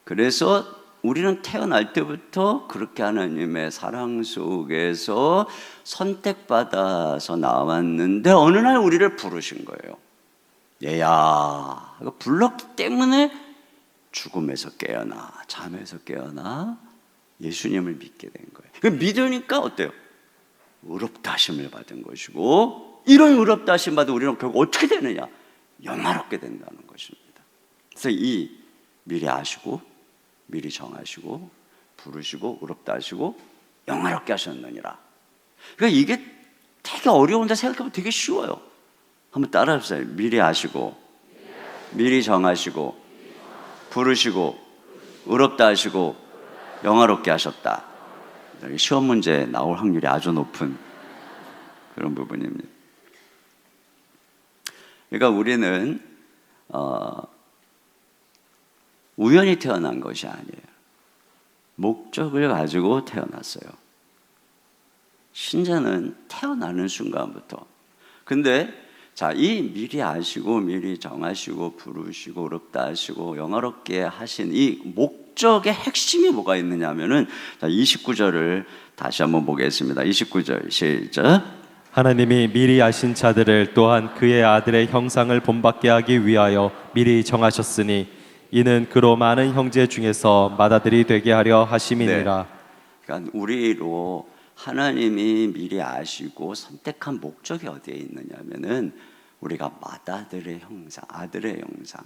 Speaker 6: 그래서 우리는 태어날 때부터 그렇게 하나님의 사랑 속에서 선택받아서 나왔는데 어느 날 우리를 부르신 거예요. 얘야, 불렀기 때문에 죽음에서 깨어나, 잠에서 깨어나 예수님을 믿게 된 거예요. 믿으니까 어때요? 의롭다 하심을 받은 것이고, 이런 의롭다 하심 받은 우리는 결국 어떻게 되느냐? 영화롭게 된다는 것입니다. 그래서 이 미리 아시고 미리 정하시고 부르시고 의롭다 하시고 영화롭게 하셨느니라. 그러니까 이게 되게 어려운데 생각해보면 되게 쉬워요. 한번 따라해보세요. 미리 아시고 미리 정하시고 부르시고 의롭다 하시고 영화롭게 하셨다. 시험 문제 나올 확률이 아주 높은 그런 부분입니다. 그러니까 우리는 우연히 태어난 것이 아니에요. 목적을 가지고 태어났어요. 신자는 태어나는 순간부터. 근데 자, 이 미리 아시고 미리 정하시고 부르시고 의롭다 하시고 영화롭게 하신 이 목적의 핵심이 뭐가 있느냐 하면은, 자, 29절을 다시 한번 보겠습니다. 29절 시작.
Speaker 5: 하나님이 미리 아신 자들을 또한 그의 아들의 형상을 본받게 하기 위하여 미리 정하셨으니 이는 그로 많은 형제 중에서 맏아들이 되게 하려 하심이니라.
Speaker 6: 그러니까 우리로 하나님이 미리 아시고 선택한 목적이 어디에 있느냐면은 우리가 맏아들의 형상, 아들의 형상,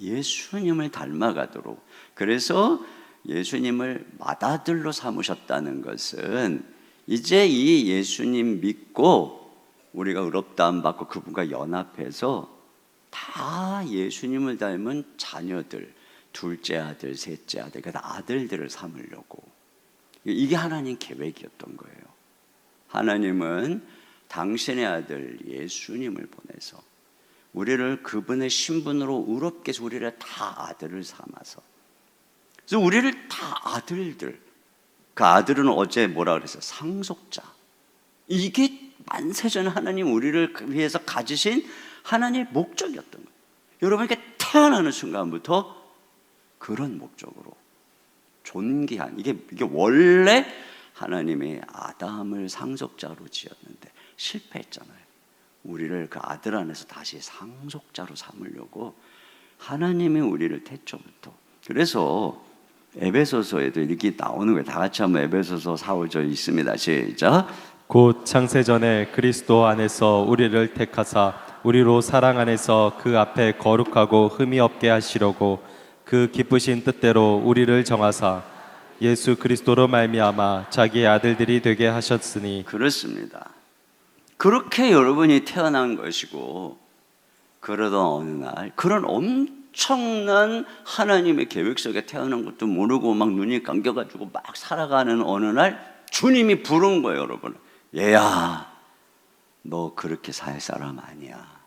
Speaker 6: 예수님을 닮아가도록. 그래서 예수님을 맏아들로 삼으셨다는 것은 이제 이 예수님 믿고 우리가 의롭다함 받고 그분과 연합해서 다 예수님을 닮은 자녀들, 둘째 아들, 셋째 아들, 그러니까 아들들을 삼으려고. 이게 하나님 계획이었던 거예요. 하나님은 당신의 아들 예수님을 보내서 우리를 그분의 신분으로 의롭게 해서 우리를 다 아들을 삼아서, 그래서 우리를 다 아들들, 그 아들은 어제 뭐라 그랬어요? 상속자. 이게 만세전 하나님 우리를 위해서 가지신 하나님의 목적이었던 거예요. 여러분께 태어나는 순간부터 그런 목적으로 존귀한, 이게 원래 하나님이 아담을 상속자로 지었는데 실패했잖아요. 우리를 그 아들 안에서 다시 상속자로 삼으려고 하나님이 우리를 태초부터. 그래서 에베소서에도 이렇게 나오는 거예요. 다 같이 한번 에베소서 4, 5절 있습니다. 시작.
Speaker 5: 곧 창세전에 그리스도 안에서 우리를 택하사 우리로 사랑 안에서 그 앞에 거룩하고 흠이 없게 하시려고 그 기쁘신 뜻대로 우리를 정하사 예수 그리스도로 말미암아 자기의 아들들이 되게 하셨으니.
Speaker 6: 그렇습니다. 그렇게 여러분이 태어난 것이고, 그러던 어느 날 그런 엄청난 하나님의 계획 속에 태어난 것도 모르고 막 눈이 감겨가지고 막 살아가는 어느 날 주님이 부른 거예요. 여러분, 얘야, 너 그렇게 살 사람 아니야.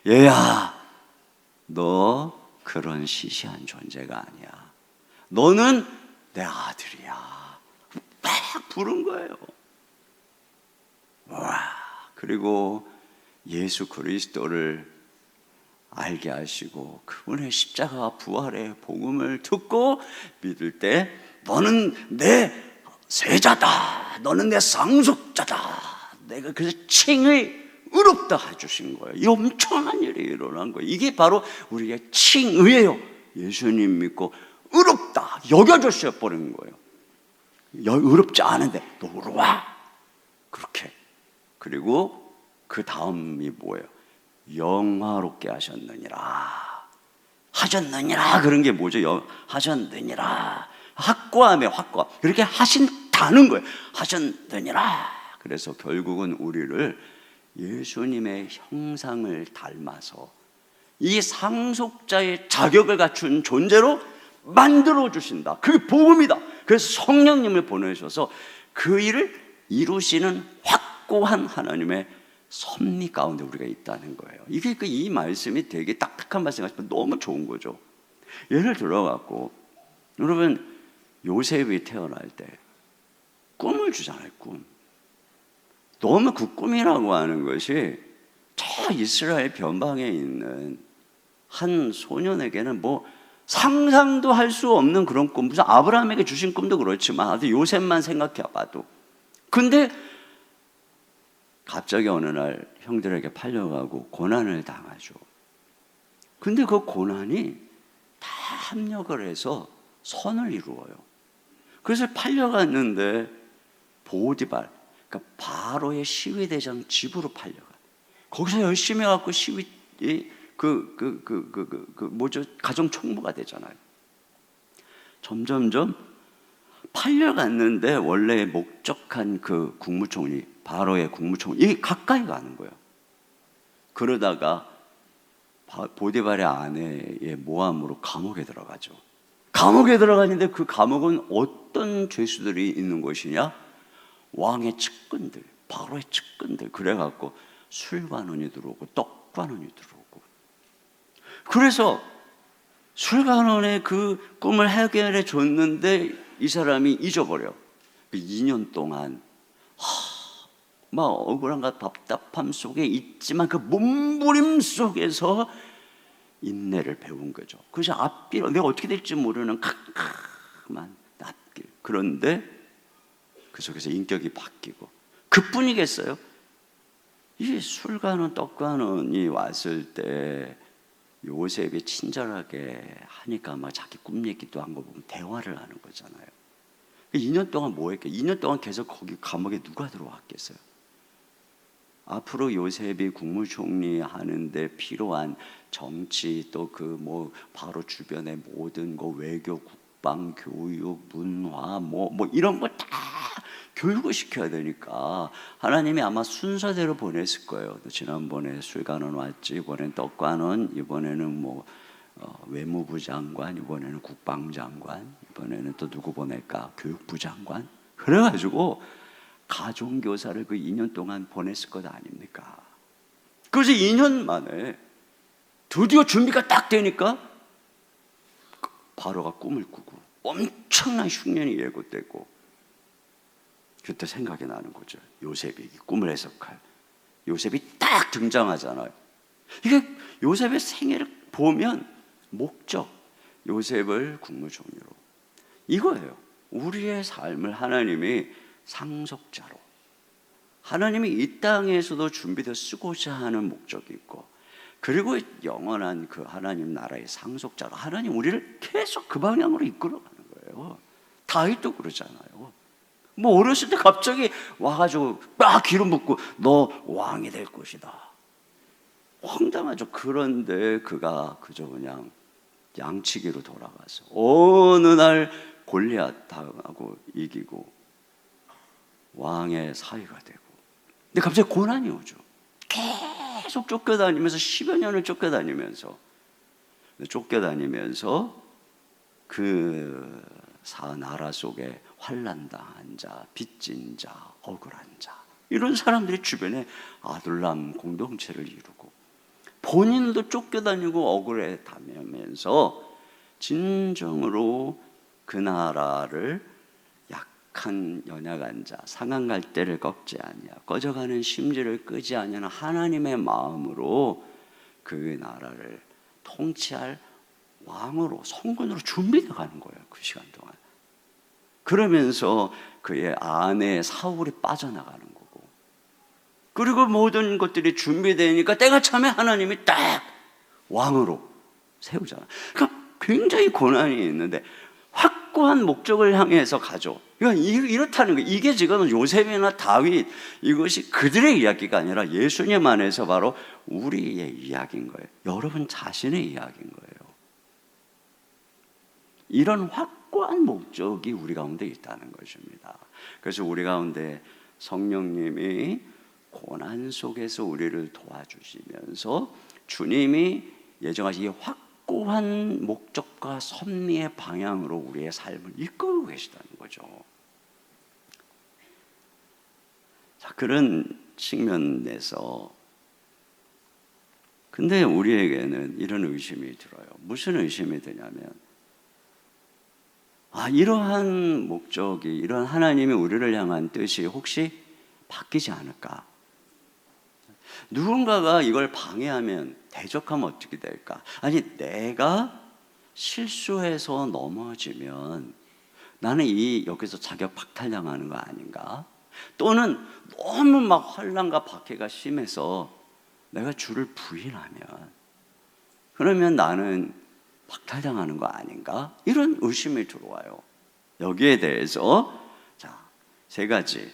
Speaker 6: 얘야, 너 그런 시시한 존재가 아니야. 너는 내 아들이야. 막 부른 거예요. 와, 그리고 예수 그리스도를 알게 하시고 그분의 십자가 부활의 복음을 듣고 믿을 때 너는 내 세자다, 너는 내 상속자다, 내가 그래서 칭의 의롭다 해주신 거예요. 이 엄청난 일이 일어난 거예요. 이게 바로 우리의 칭의예요. 예수님 믿고 의롭다 여겨주셔 버린 거예요. 의롭지 않은데 너 의로워, 그렇게. 그리고 그 다음이 뭐예요? 영화롭게 하셨느니라. 하셨느니라, 그런 게 뭐죠? 하셨느니라, 확고함에 확고함, 그렇게 하신다는 거예요. 하셨느니라. 그래서 결국은 우리를 예수님의 형상을 닮아서 이 상속자의 자격을 갖춘 존재로 만들어 주신다. 그게 복음이다. 그래서 성령님을 보내셔서 그 일을 이루시는 확고한 하나님의 섭리 가운데 우리가 있다는 거예요. 이게 이 말씀이 되게 딱딱한 말씀 같지만 너무 좋은 거죠. 예를 들어 갖고 여러분, 요셉이 태어날 때 꿈을 주잖아요. 꿈. 너무 그 꿈이라고 하는 것이 저 이스라엘 변방에 있는 한 소년에게는 뭐 상상도 할 수 없는 그런 꿈. 무슨 아브라함에게 주신 꿈도 그렇지만 아주 요셉만 생각해 봐도. 근데 갑자기 어느 날 형들에게 팔려가고 고난을 당하죠. 근데 그 고난이 다 합력을 해서 선을 이루어요. 그래서 팔려갔는데 보디발, 그러니까 바로의 시위대장 집으로 팔려가. 거기서 열심히 해갖고 뭐죠? 가정 총무가 되잖아요. 점점점 팔려갔는데 원래 목적한 그 국무총리, 바로의 국무총리, 이게 가까이 가는 거예요. 그러다가 보디발의 아내의 모함으로 감옥에 들어가죠. 감옥에 들어가는데 그 감옥은 어떤 죄수들이 있는 곳이냐? 왕의 측근들, 바로의 측근들. 그래갖고 술관원이 들어오고 떡관원이 들어오고. 그래서 술관원의 그 꿈을 해결해 줬는데 이 사람이 잊어버려. 그 2년 동안 막 억울함과 답답함 속에 있지만 그 몸부림 속에서 인내를 배운 거죠. 그래서 앞길, 내가 어떻게 될지 모르는 캄캄한 앞길. 그런데 그 속에서 인격이 바뀌고. 그뿐이겠어요? 이 술관원, 떡관원이 왔을 때 요셉이 친절하게 하니까 막 자기 꿈 얘기도 한 거 보면 대화를 하는 거잖아요. 2년 동안 뭐 했겠어요? 2년 동안 계속 거기 감옥에 누가 들어왔겠어요? 앞으로 요셉이 국무총리 하는데 필요한 정치 또 그 뭐 바로 주변의 모든 거 외교, 국방, 교육, 문화 뭐 이런 거 다 교육을 시켜야 되니까 하나님이 아마 순서대로 보냈을 거예요. 지난번에 술관원 왔지, 이번엔 떡관원, 이번에는 뭐 외무부 장관, 이번에는 국방장관, 이번에는 또 누구 보낼까? 교육부 장관. 그래가지고 가정교사를 그 2년 동안 보냈을 것 아닙니까? 그래서 2년 만에 드디어 준비가 딱 되니까 바로가 꿈을 꾸고 엄청난 흉년이 예고되고, 그때 생각이 나는 거죠. 요셉이 이 꿈을 해석할 요셉이 딱 등장하잖아요. 이게 요셉의 생애를 보면 목적, 요셉을 국무총리로, 이거예요. 우리의 삶을 하나님이 상속자로, 하나님이 이 땅에서도 준비되어 쓰고자 하는 목적이 있고, 그리고 영원한 그 하나님 나라의 상속자로 하나님 우리를 계속 그 방향으로 이끌어가는 거예요. 다윗도 그러잖아요. 뭐 어렸을 때 갑자기 와가지고 막 기름 붓고 너 왕이 될 것이다. 황당하죠. 그런데 그가 그저 그냥 양치기로 돌아가서 어느 날 골리앗 당하고 이기고 왕의 사위가 되고. 근데 갑자기 고난이 오죠. 계속 쫓겨다니면서 10여 년을 쫓겨다니면서 그 나라 속에 환난당한 자, 빚진 자, 억울한 자, 이런 사람들이 주변에 아둘람 공동체를 이루고 본인도 쫓겨다니고 억울해 다니면서 진정으로 그 나라를 약한 연약한 자, 상한 갈대를 꺾지 아니하 꺼져가는 심지를 끄지 아니하는 하나님의 마음으로 그 나라를 통치할 왕으로, 성군으로 준비되어 가는 거예요. 그 시간 동안. 그러면서 그의 아내 사울이 빠져나가는 거고, 그리고 모든 것들이 준비되니까 때가 차면 하나님이 딱 왕으로 세우잖아요. 그러니까 굉장히 고난이 있는데 확고한 목적을 향해서 가죠. 그러니까 이렇다는 거예요. 이게 지금 요셉이나 다윗, 이것이 그들의 이야기가 아니라 예수님 안에서 바로 우리의 이야기인 거예요. 여러분 자신의 이야기인 거예요. 이런 확고한 목적이 우리 가운데 있다는 것입니다. 그래서 우리 가운데 성령님이 고난 속에서 우리를 도와주시면서 주님이 예정하신 이 확고한 목적과 섭리의 방향으로 우리의 삶을 이끌고 계시다는 거죠. 자, 그런 측면에서 근데 우리에게는 이런 의심이 들어요. 무슨 의심이 드냐면 이러한 목적이, 이런 하나님이 우리를 향한 뜻이 혹시 바뀌지 않을까? 누군가가 이걸 방해하면, 대적하면 어떻게 될까? 아니, 내가 실수해서 넘어지면 나는 여기서 자격 박탈당하는 거 아닌가? 또는 너무 막 환난과 박해가 심해서 내가 주를 부인하면, 그러면 나는 박탈당하는 거 아닌가? 이런 의심이 들어와요. 여기에 대해서 세 가지.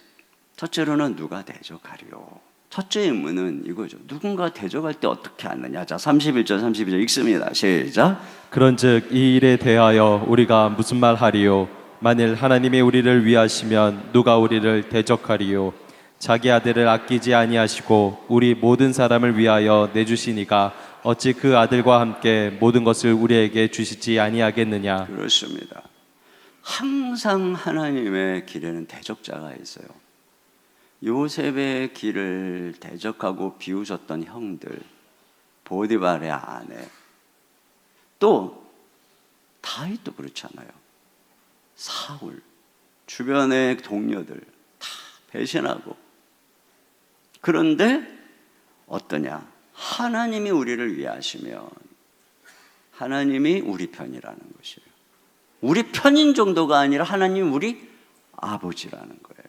Speaker 6: 첫째로는 누가 대적하리요? 첫째 의문은 이거죠. 누군가 대적할 때 어떻게 하느냐? 자, 31절 32절 읽습니다. 시작.
Speaker 5: 그런즉 이 일에 대하여 우리가 무슨 말 하리요? 만일 하나님이 우리를 위하시면 누가 우리를 대적하리요? 자기 아들을 아끼지 아니하시고 우리 모든 사람을 위하여 내주시니가 어찌 그 아들과 함께 모든 것을 우리에게 주시지 아니하겠느냐?
Speaker 6: 그렇습니다. 항상 하나님의 길에는 대적자가 있어요. 요셉의 길을 대적하고 비웃었던 형들, 보디발의 아내, 또 다윗도 그렇잖아요. 사울, 주변의 동료들 다 배신하고. 그런데 어떠냐? 하나님이 우리를 위하시면 하나님이 우리 편이라는 것이에요. 우리 편인 정도가 아니라 하나님 우리 아버지라는 거예요.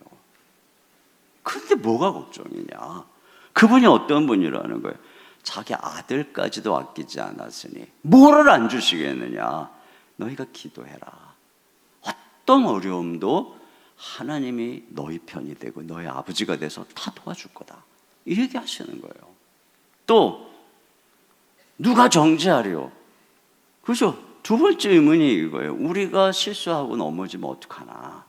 Speaker 6: 그런데 뭐가 걱정이냐? 그분이 어떤 분이라는 거예요? 자기 아들까지도 아끼지 않았으니 뭐를 안 주시겠느냐? 너희가 기도해라. 어떤 어려움도 하나님이 너희 편이 되고 너희 아버지가 돼서 다 도와줄 거다. 이 얘기 하시는 거예요. 또 누가 정죄하리요? 그죠? 두 번째 의문이 이거예요. 우리가 실수하고 넘어지면 어떡하나?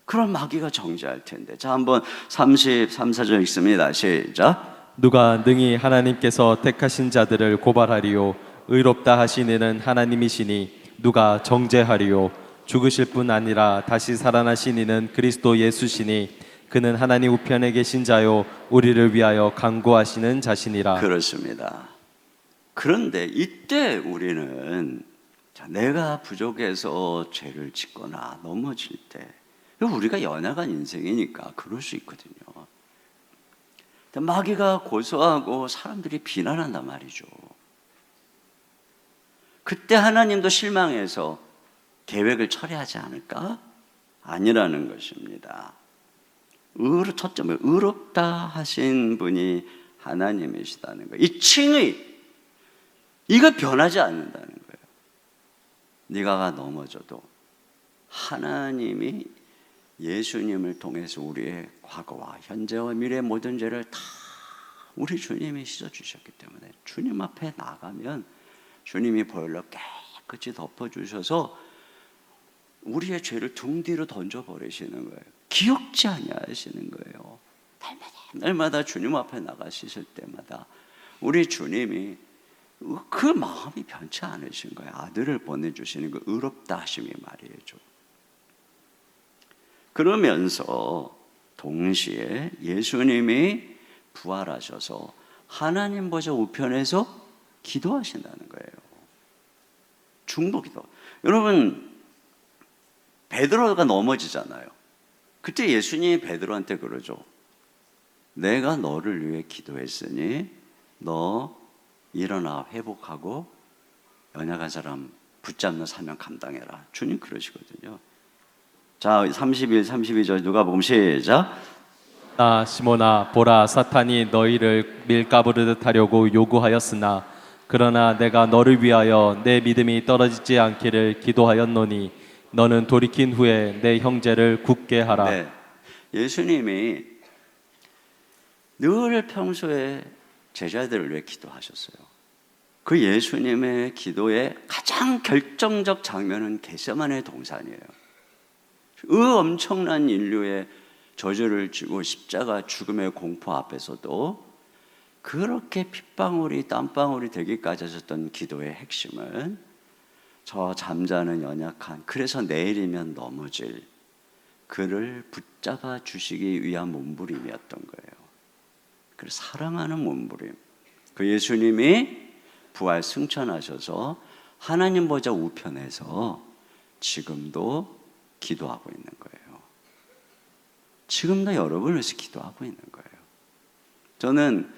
Speaker 6: 그럼 마귀가 정죄할 텐데. 자, 한번 33, 4절 읽습니다. 시작.
Speaker 5: 누가 능히 하나님께서 택하신 자들을 고발하리요? 의롭다 하신 이는 하나님이시니 누가 정죄하리요? 죽으실 뿐 아니라 다시 살아나신 이는 그리스도 예수시니 그는 하나님 우편에 계신 자요 우리를 위하여 간구하시는 자신이라.
Speaker 6: 그렇습니다. 그런데 이때 우리는 내가 부족해서 죄를 짓거나 넘어질 때, 우리가 연약한 인생이니까 그럴 수 있거든요. 마귀가 고소하고 사람들이 비난한단 말이죠. 그때 하나님도 실망해서 계획을 철회하지 않을까? 아니라는 것입니다. 첫째, 의롭다 하신 분이 하나님이시다는 거예요. 이 칭의, 이거 변하지 않는다는 거예요. 네가 넘어져도 하나님이 예수님을 통해서 우리의 과거와 현재와 미래의 모든 죄를 다 우리 주님이 씻어주셨기 때문에 주님 앞에 나가면 주님이 보혈로 깨끗이 덮어주셔서 우리의 죄를 등 뒤로 던져버리시는 거예요. 기억지 아니하시는 거예요. 날마다 주님 앞에 나가시실 때마다 우리 주님이 그 마음이 변치 않으신 거예요. 아들을 보내주시는 그 의롭다 하심이 말이죠. 그러면서 동시에 예수님이 부활하셔서 하나님 보좌 우편에서 기도하신다는 거예요. 중보기도. 여러분, 베드로가 넘어지잖아요. 그때 예수님이 베드로한테 그러죠. 내가 너를 위해 기도했으니 너 일어나 회복하고 연약한 사람 붙잡는 사명 감당해라. 주님 그러시거든요. 자, 31, 32절 누가 보면 시작.
Speaker 5: 나 시몬아 보라 사탄이 너희를 밀가부르듯 하려고 요구하였으나 그러나 내가 너를 위하여 내 믿음이 떨어지지 않기를 기도하였노니 너는 돌이킨 후에 내 형제를 굳게 하라.
Speaker 6: 네. 예수님이 늘 평소에 제자들을 위해 기도하셨어요. 그 예수님의 기도의 가장 결정적 장면은 겟세마네 동산이에요. 그 엄청난 인류의 저주를 지고 십자가 죽음의 공포 앞에서도 그렇게 핏방울이 땀방울이 되기까지 하셨던 기도의 핵심은 저 잠자는 연약한, 그래서 내일이면 넘어질 그를 붙잡아 주시기 위한 몸부림이었던 거예요. 그를 사랑하는 몸부림. 그 예수님이 부활 승천하셔서 하나님 보좌 우편에서 지금도 기도하고 있는 거예요. 지금도 여러분을 위해서 기도하고 있는 거예요. 저는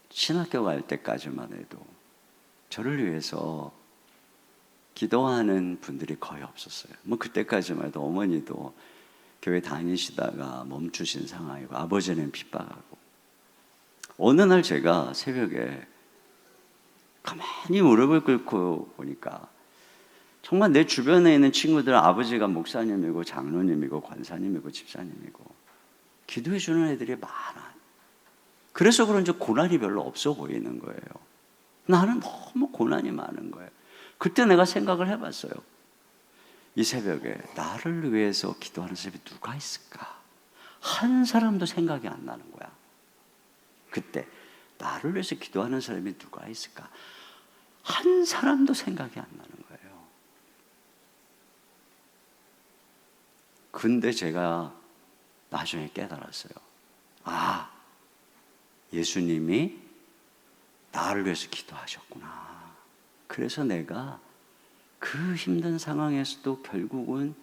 Speaker 6: 신학교 갈 때까지만 해도 저를 위해서 기도하는 분들이 거의 없었어요. 뭐 그때까지만 해도 어머니도 교회 다니시다가 멈추신 상황이고 아버지는 핍박하고, 어느 날 제가 새벽에 가만히 무릎을 꿇고 보니까 정말 내 주변에 있는 친구들 아버지가 목사님이고 장로님이고 권사님이고 집사님이고 기도해 주는 애들이 많아. 그래서 그런지 고난이 별로 없어 보이는 거예요. 나는 너무 고난이 많은 거예요. 그때 내가 생각을 해봤어요. 이 새벽에 나를 위해서 기도하는 사람이 누가 있을까? 한 사람도 생각이 안 나는 거야. 그때 나를 위해서 기도하는 사람이 누가 있을까? 한 사람도 생각이 안 나는 거예요. 근데 제가 나중에 깨달았어요. 아, 예수님이 나를 위해서 기도하셨구나. 그래서 내가 그 힘든 상황에서도 결국은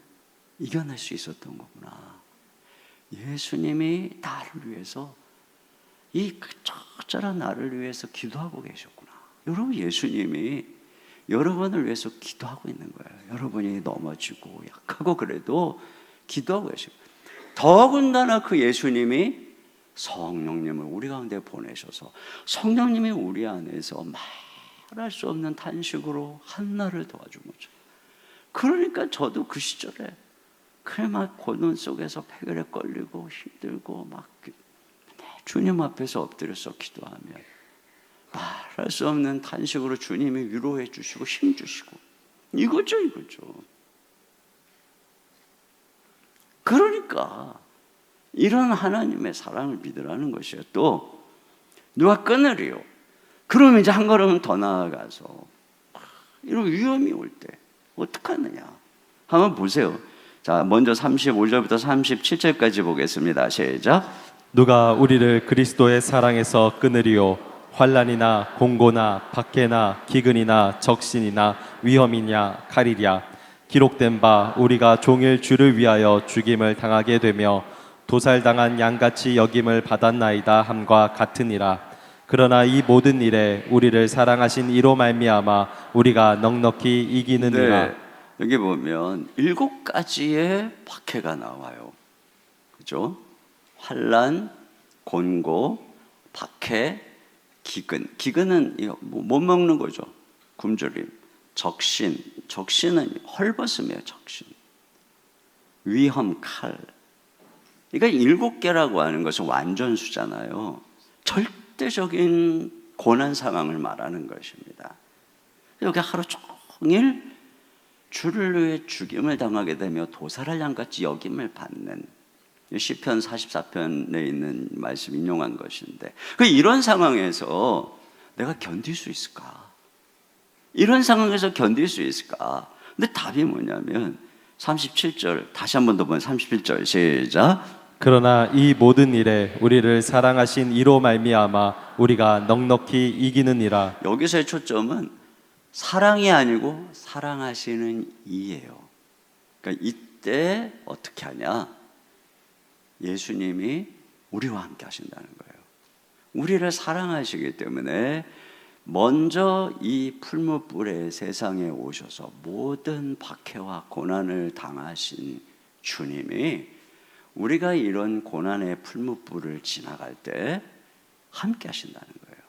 Speaker 6: 이겨낼 수 있었던 거구나. 예수님이 나를 위해서, 이 적절한 나를 위해서 기도하고 계셨구나. 여러분, 예수님이 여러분을 위해서 기도하고 있는 거예요. 여러분이 넘어지고 약하고 그래도 기도하고 계시고, 더군다나 그 예수님이 성령님을 우리 가운데 보내셔서 성령님이 우리 안에서 말할 수 없는 탄식으로 한나를 도와준 거죠. 그러니까 저도 그 시절에 그래 막 고난 속에서 폐결에 걸리고 힘들고 막 주님 앞에서 엎드려서 기도하면 말할 수 없는 탄식으로 주님이 위로해 주시고 힘 주시고, 이거죠. 그러니까 이런 하나님의 사랑을 믿으라는 것이에요. 또 누가 끊으리요? 그러면 이제 한 걸음 더 나아가서 이런 위험이 올 때 어떡하느냐? 한번 보세요. 자, 먼저 35절부터 37절까지 보겠습니다. 시작.
Speaker 5: 누가 우리를 그리스도의 사랑에서 끊으리요? 환난이나 공고나 박해나 기근이나 적신이나 위험이냐 칼이랴. 기록된 바 우리가 종일 주를 위하여 죽임을 당하게 되며 도살당한 양같이 여김을 받았나이다 함과 같으니라. 그러나 이 모든 일에 우리를 사랑하신 이로 말미암아 우리가 넉넉히 이기느니라.
Speaker 6: 네, 여기 보면 7가지의 박해가 나와요. 그죠? 환난, 곤고, 박해, 기근. 기근은 못 먹는 거죠. 굶주림. 적신은 헐벗음이에요. 적신. 위험, 칼. 그러니까 7개라고 하는 것은 완전수잖아요. 절대적인 고난 상황을 말하는 것입니다. 여기 하루 종일 주를 위해 죽임을 당하게 되며 도살할 양같이 여김을 받는, 시편 44편에 있는 말씀 인용한 것인데, 이런 상황에서 내가 견딜 수 있을까? 이런 상황에서 견딜 수 있을까? 근데 답이 뭐냐면 37절, 다시 한 번 더 보면 37절 시작.
Speaker 5: 그러나 이 모든 일에 우리를 사랑하신 이로 말미암아 우리가 넉넉히 이기느니라.
Speaker 6: 여기서의 초점은 사랑이 아니고 사랑하시는 이예요. 그러니까 이때 어떻게 하냐? 예수님이 우리와 함께 하신다는 거예요. 우리를 사랑하시기 때문에 먼저 이 풀무불의 세상에 오셔서 모든 박해와 고난을 당하신 주님이 우리가 이런 고난의 풀무불을 지나갈 때 함께 하신다는 거예요.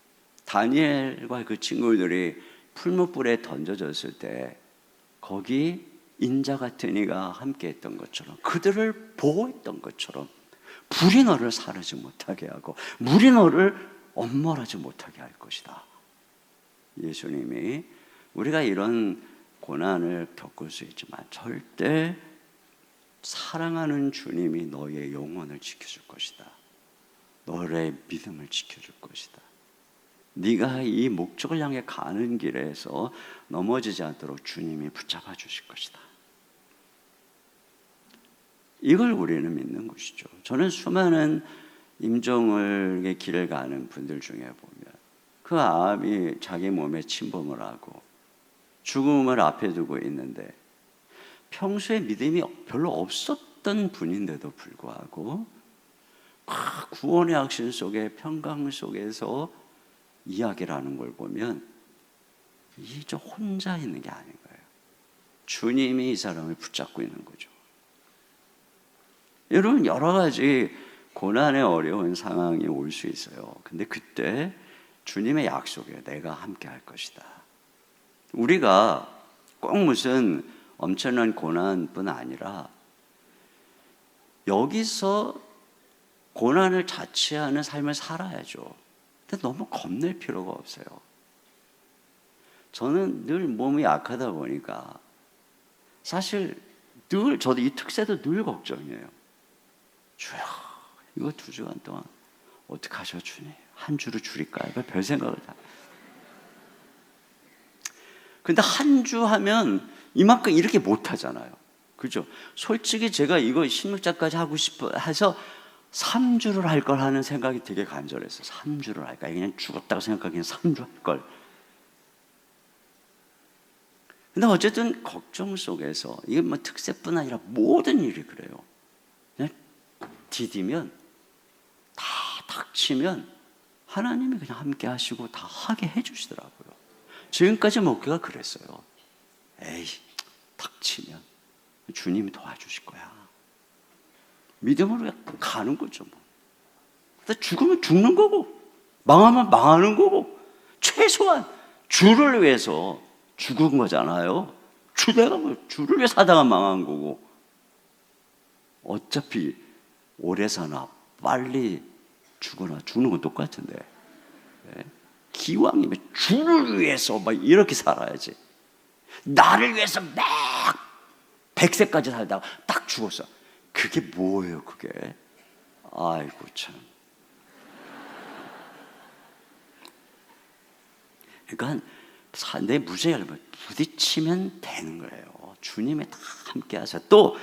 Speaker 6: 다니엘과 그 친구들이 풀무불에 던져졌을 때 거기 인자 같은 이가 함께 했던 것처럼, 그들을 보호했던 것처럼 불이 너를 사르지 못하게 하고 물이 너를 엄몰하지 못하게 할 것이다. 예수님이 우리가 이런 고난을 겪을 수 있지만 절대 사랑하는 주님이 너의 영혼을 지켜줄 것이다. 너의 믿음을 지켜줄 것이다. 네가 이 목적을 향해 가는 길에서 넘어지지 않도록 주님이 붙잡아 주실 것이다. 이걸 우리는 믿는 것이죠. 저는 수많은 임종의 길을 가는 분들 중에 보면 그 암이 자기 몸에 침범을 하고 죽음을 앞에 두고 있는데 평소에 믿음이 별로 없었던 분인데도 불구하고 구원의 확신 속에 평강 속에서 이야기를 하는 걸 보면 이제 혼자 있는 게 아닌 거예요. 주님이 이 사람을 붙잡고 있는 거죠. 여러분, 여러 가지 고난의 어려운 상황이 올 수 있어요. 근데 그때 주님의 약속이에요. 내가 함께 할 것이다. 우리가 꼭 무슨 엄청난 고난뿐 아니라 여기서 고난을 자취하는 삶을 살아야죠. 근데 너무 겁낼 필요가 없어요. 저는 늘 몸이 약하다 보니까 사실 늘 저도 이 특세도 늘 걱정이에요. 주여, 이거 2주간 동안 어떻게 하셔 주님? 한 주로 줄일까요? 별 생각을 다. 근데 한 주 하면 이만큼 이렇게 못 하잖아요. 그죠? 솔직히 제가 이거 16장까지 하고 싶어 해서 3주를 할 걸 하는 생각이 되게 간절했어요. 3주를 할까? 그냥 죽었다고 생각하기엔 3주 할 걸. 근데 어쨌든 걱정 속에서 이게 뭐 특세뿐 아니라 모든 일이 그래요. 그냥 디디면 다 닥치면 하나님이 그냥 함께 하시고 다 하게 해주시더라고요. 지금까지 목회가 그랬어요. 에이, 닥치면 주님이 도와주실 거야. 믿음으로 가는 거죠. 뭐. 근데 죽으면 죽는 거고, 망하면 망하는 거고, 최소한 주를 위해서 죽은 거잖아요. 내가 뭐 주를 위해서 하다가 망한 거고, 어차피 오래 사나 빨리 죽거나 죽는 건 똑같은데, 네? 기왕이면 주를 위해서 막 이렇게 살아야지. 나를 위해서 막 100세까지 살다가 딱 죽었어. 그게 뭐예요, 그게? 아이고, 참. 그러니까 내 무죄를 부딪히면 되는 거예요. 주님이 다 함께 하세요. 또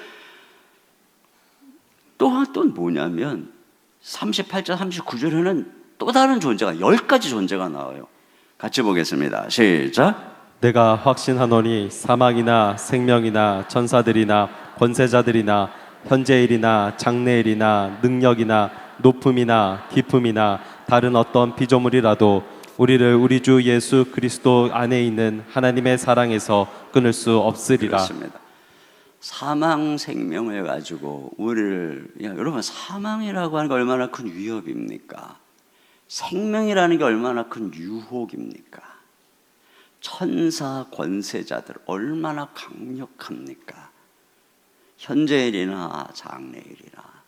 Speaker 6: 뭐냐면 38절, 39절에는 또 다른 존재가 10가지 존재가 나와요. 같이 보겠습니다. 시작.
Speaker 5: 내가 확신하노니 사망이나 생명이나 천사들이나 권세자들이나 현재일이나 장래일이나 능력이나 높음이나 깊음이나 다른 어떤 피조물이라도 우리를 우리 주 예수 그리스도 안에 있는 하나님의 사랑에서 끊을 수 없으리라.
Speaker 6: 그렇습니다. 사망 생명을 가지고 우리를, 여러분, 사망이라고 하는 게 얼마나 큰 위협입니까? 생명이라는 게 얼마나 큰 유혹입니까? 천사 권세자들 얼마나 강력합니까? 현재일이나 장래일이나.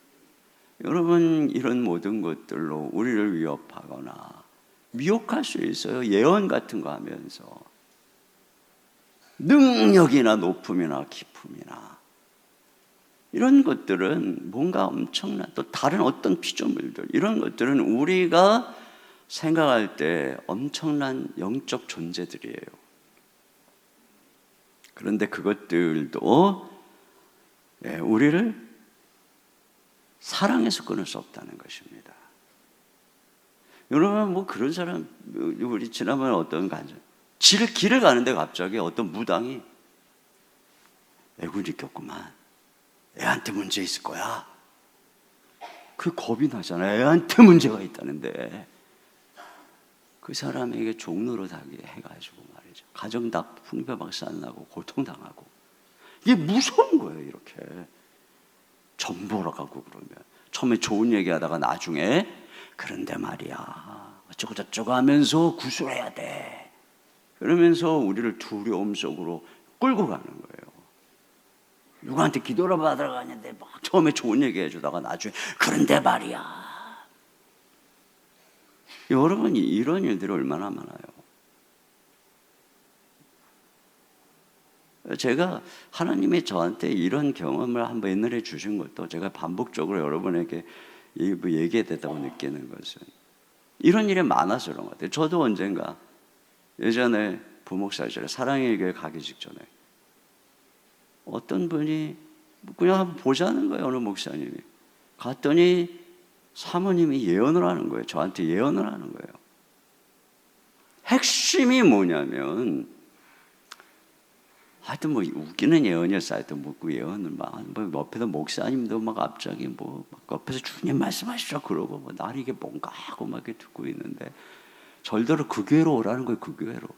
Speaker 6: 여러분, 이런 모든 것들로 우리를 위협하거나 미혹할 수 있어요. 예언 같은 거 하면서. 능력이나 높음이나 깊음이나 이런 것들은 뭔가 엄청난, 또 다른 어떤 피조물들, 이런 것들은 우리가 생각할 때 엄청난 영적 존재들이에요. 그런데 그것들도 우리를 사랑해서 끊을 수 없다는 것입니다. 여러분, 뭐 그런 사람, 우리 지난번에 어떤 간절, 길을 가는데 갑자기 어떤 무당이 애군이 꼈구만. 애한테 문제 있을 거야. 그 겁이 나잖아요. 애한테 문제가 있다는데. 그 사람에게 종로로 다게 해가지고 말이죠. 가정 다 풍벼박산 나고 고통당하고. 이게 무서운 거예요, 이렇게. 점 보러 가고 그러면. 처음에 좋은 얘기 하다가 나중에 그런데 말이야. 어쩌고 저쩌고 하면서 구술해야 돼. 그러면서 우리를 두려움 속으로 끌고 가는 거예요. 누구한테 기도를 받으러 가는데 막 처음에 좋은 얘기 해주다가 나중에 그런데 말이야. 여러분, 이런 일들이 얼마나 많아요. 제가 하나님이 저한테 이런 경험을 한번 옛날에 주신 것도 제가 반복적으로 여러분에게 얘기했다고 느끼는 것은 이런 일이 많아서 그런 것 같아요. 저도 언젠가 예전에 부목사 시절에 사랑의 교회 가기 직전에 어떤 분이 그냥 한번 보자는 거예요. 어느 목사님이. 갔더니 사모님이 예언을 하는 거예요. 저한테 예언을 하는 거예요. 핵심이 뭐냐면 하여튼 뭐 웃기는 예언이었어. 하여튼 뭐 그 예언을 막 뭐 옆에서 목사님도 막 갑자기 뭐 막 옆에서 주님 말씀하시죠 그러고 뭐 나는 이게 뭔가 하고 막 이렇게 듣고 있는데 절대로 그 교회로 오라는 거예요. 그 교회로.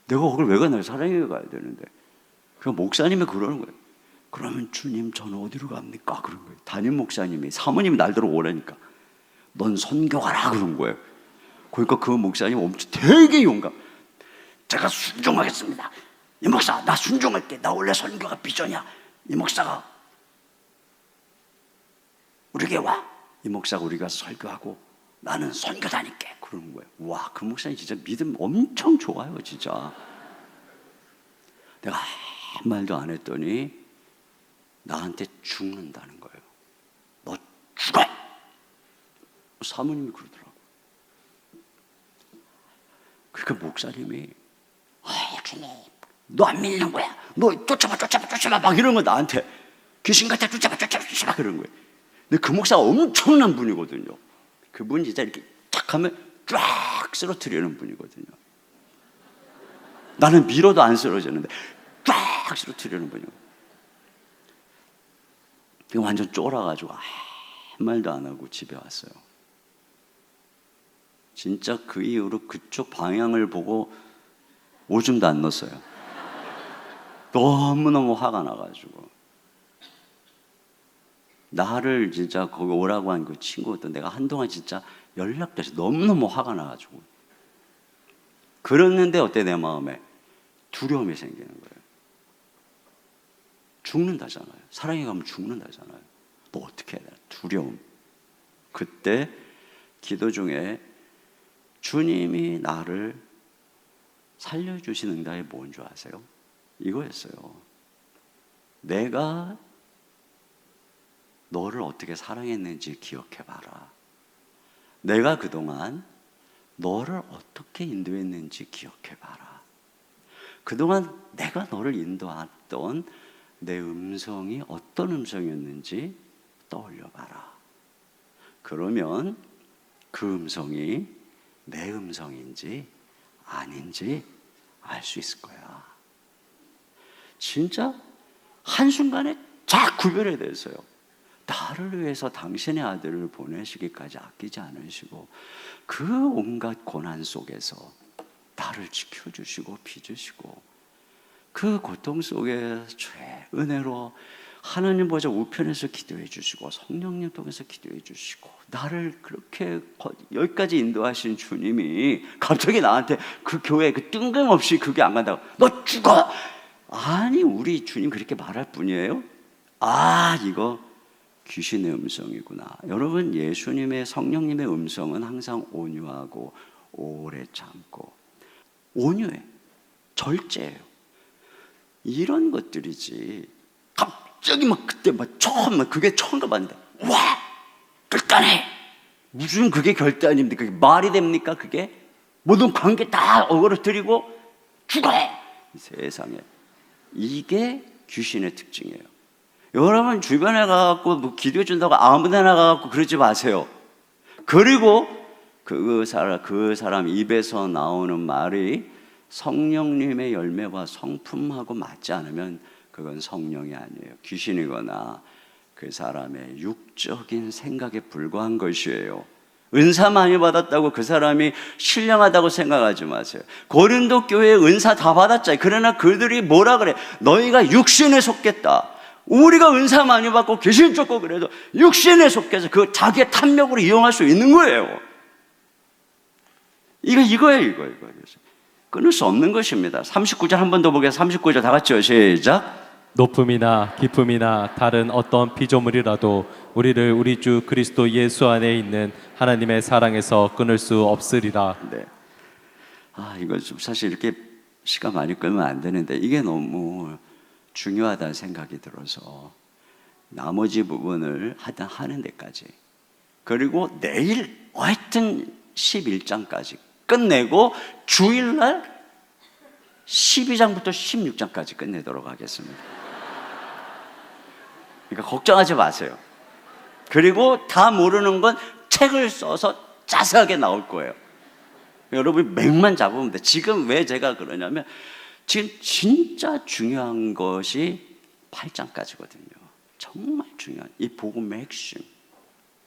Speaker 6: 내가 거길 왜 가? 내가 사랑에 가야 되는데. 그 목사님이 그러는 거예요. 그러면 주님 저는 어디로 갑니까? 그런 거예요. 담임 목사님이 사모님이 날대로 오라니까. 넌 선교가라 그런 거예요. 그러니까 그 목사님 엄청 되게 용감. 제가 순종하겠습니다. 이 목사 나 순종할게. 나 원래 선교가 비전이야. 이 목사가 우리 교회 와. 이 목사가 우리 가서 설교하고 나는 선교 다닐게. 그러는 거예요. 와, 그 목사님 진짜 믿음 엄청 좋아요, 진짜. 내가 아무 말도 안 했더니 나한테 죽는다는 거예요. 너 죽어! 사모님이 그러더라고. 그러니까 목사님이 주님 너 안 믿는 거야. 너 쫓아봐 막 이런 거 나한테 귀신 같아 쫓아봐 그런 거예요. 근데 그 목사가 엄청난 분이거든요. 그분 진짜 이렇게 탁 하면 쫙 쓰러뜨리는 분이거든요. 나는 밀어도 안 쓰러지는데 쫙 쓰러뜨리는 분이거든요. 완전 쫄아가지고 아무 말도 안 하고 집에 왔어요. 진짜 그 이후로 그쪽 방향을 보고 오줌도 안 넣었어요. 너무너무 화가 나가지고. 나를 진짜 거기 오라고 한 그 친구도 내가 한동안 진짜 연락도 해서 너무너무 화가 나가지고. 그랬는데 어때 내 마음에? 두려움이 생기는 거예요. 죽는다잖아요. 사랑에 가면 죽는다잖아요. 너 어떻게 해야 되나? 두려움. 그때 기도 중에 주님이 나를 살려주시는 응답이 뭔 줄 아세요? 이거였어요. 내가 너를 어떻게 사랑했는지 기억해봐라. 내가 그동안 너를 어떻게 인도했는지 기억해봐라. 그동안 내가 너를 인도했던 내 음성이 어떤 음성이었는지 떠올려봐라. 그러면 그 음성이 내 음성인지 아닌지 알 수 있을 거야. 진짜 한순간에 쫙 구별이 됐어요. 나를 위해서 당신의 아들을 보내시기까지 아끼지 않으시고 그 온갖 고난 속에서 나를 지켜주시고 빚으시고 그 고통 속에 주의 은혜로 하나님 보좌 우편에서 기도해 주시고 성령님 통해서 기도해 주시고 나를 그렇게 여기까지 인도하신 주님이 갑자기 나한테 그 교회 그 뜬금없이 그게 안 간다고 너 죽어! 아니 우리 주님 그렇게 말할 뿐이에요? 아 이거 귀신의 음성이구나. 여러분 예수님의 성령님의 음성은 항상 온유하고 오래 참고 온유해 절제해요. 이런 것들이지 갑자기 막 그때 막 처음 그게 처음 가봤는데 와 결단해. 무슨 그게 결단입니까? 그게 말이 됩니까? 그게 모든 관계 다 어그러뜨리고 죽어. 세상에 이게 귀신의 특징이에요. 여러분 주변에 가갖고 뭐 기도해 준다고 아무데나 가갖고 그러지 마세요. 그리고 그 사람 입에서 나오는 말이 성령님의 열매와 성품하고 맞지 않으면 그건 성령이 아니에요. 귀신이거나 그 사람의 육적인 생각에 불과한 것이에요. 은사 많이 받았다고 그 사람이 신령하다고 생각하지 마세요. 고린도 교회에 은사 다 받았잖아요. 그러나 그들이 뭐라 그래? 너희가 육신에 속겠다. 우리가 은사 많이 받고 귀신 쫓고 그래도 육신에 속해서 그 자기의 탐욕으로 이용할 수 있는 거예요. 이거예요. 끊을 수 없는 것입니다. 39절 한 번 더 보겠습니다. 39절 다 같이요. 시작.
Speaker 5: 높음이나 깊음이나 다른 어떤 피조물이라도 우리를 우리 주 그리스도 예수 안에 있는 하나님의 사랑에서 끊을 수 없으리라.
Speaker 6: 네. 이거 좀 사실 이렇게 시간 많이 끌면 안 되는데 이게 너무 중요하다는 생각이 들어서 나머지 부분을 하여튼 하는 데까지 그리고 내일 하여튼 11장까지 끝내고 주일날 12장부터 16장까지 끝내도록 하겠습니다. 그러니까 걱정하지 마세요. 그리고 다 모르는 건 책을 써서 자세하게 나올 거예요. 여러분이 맥만 잡으면 돼. 지금 왜 제가 그러냐면 지금 진짜 중요한 것이 8장까지거든요. 정말 중요한 이 복음의 핵심.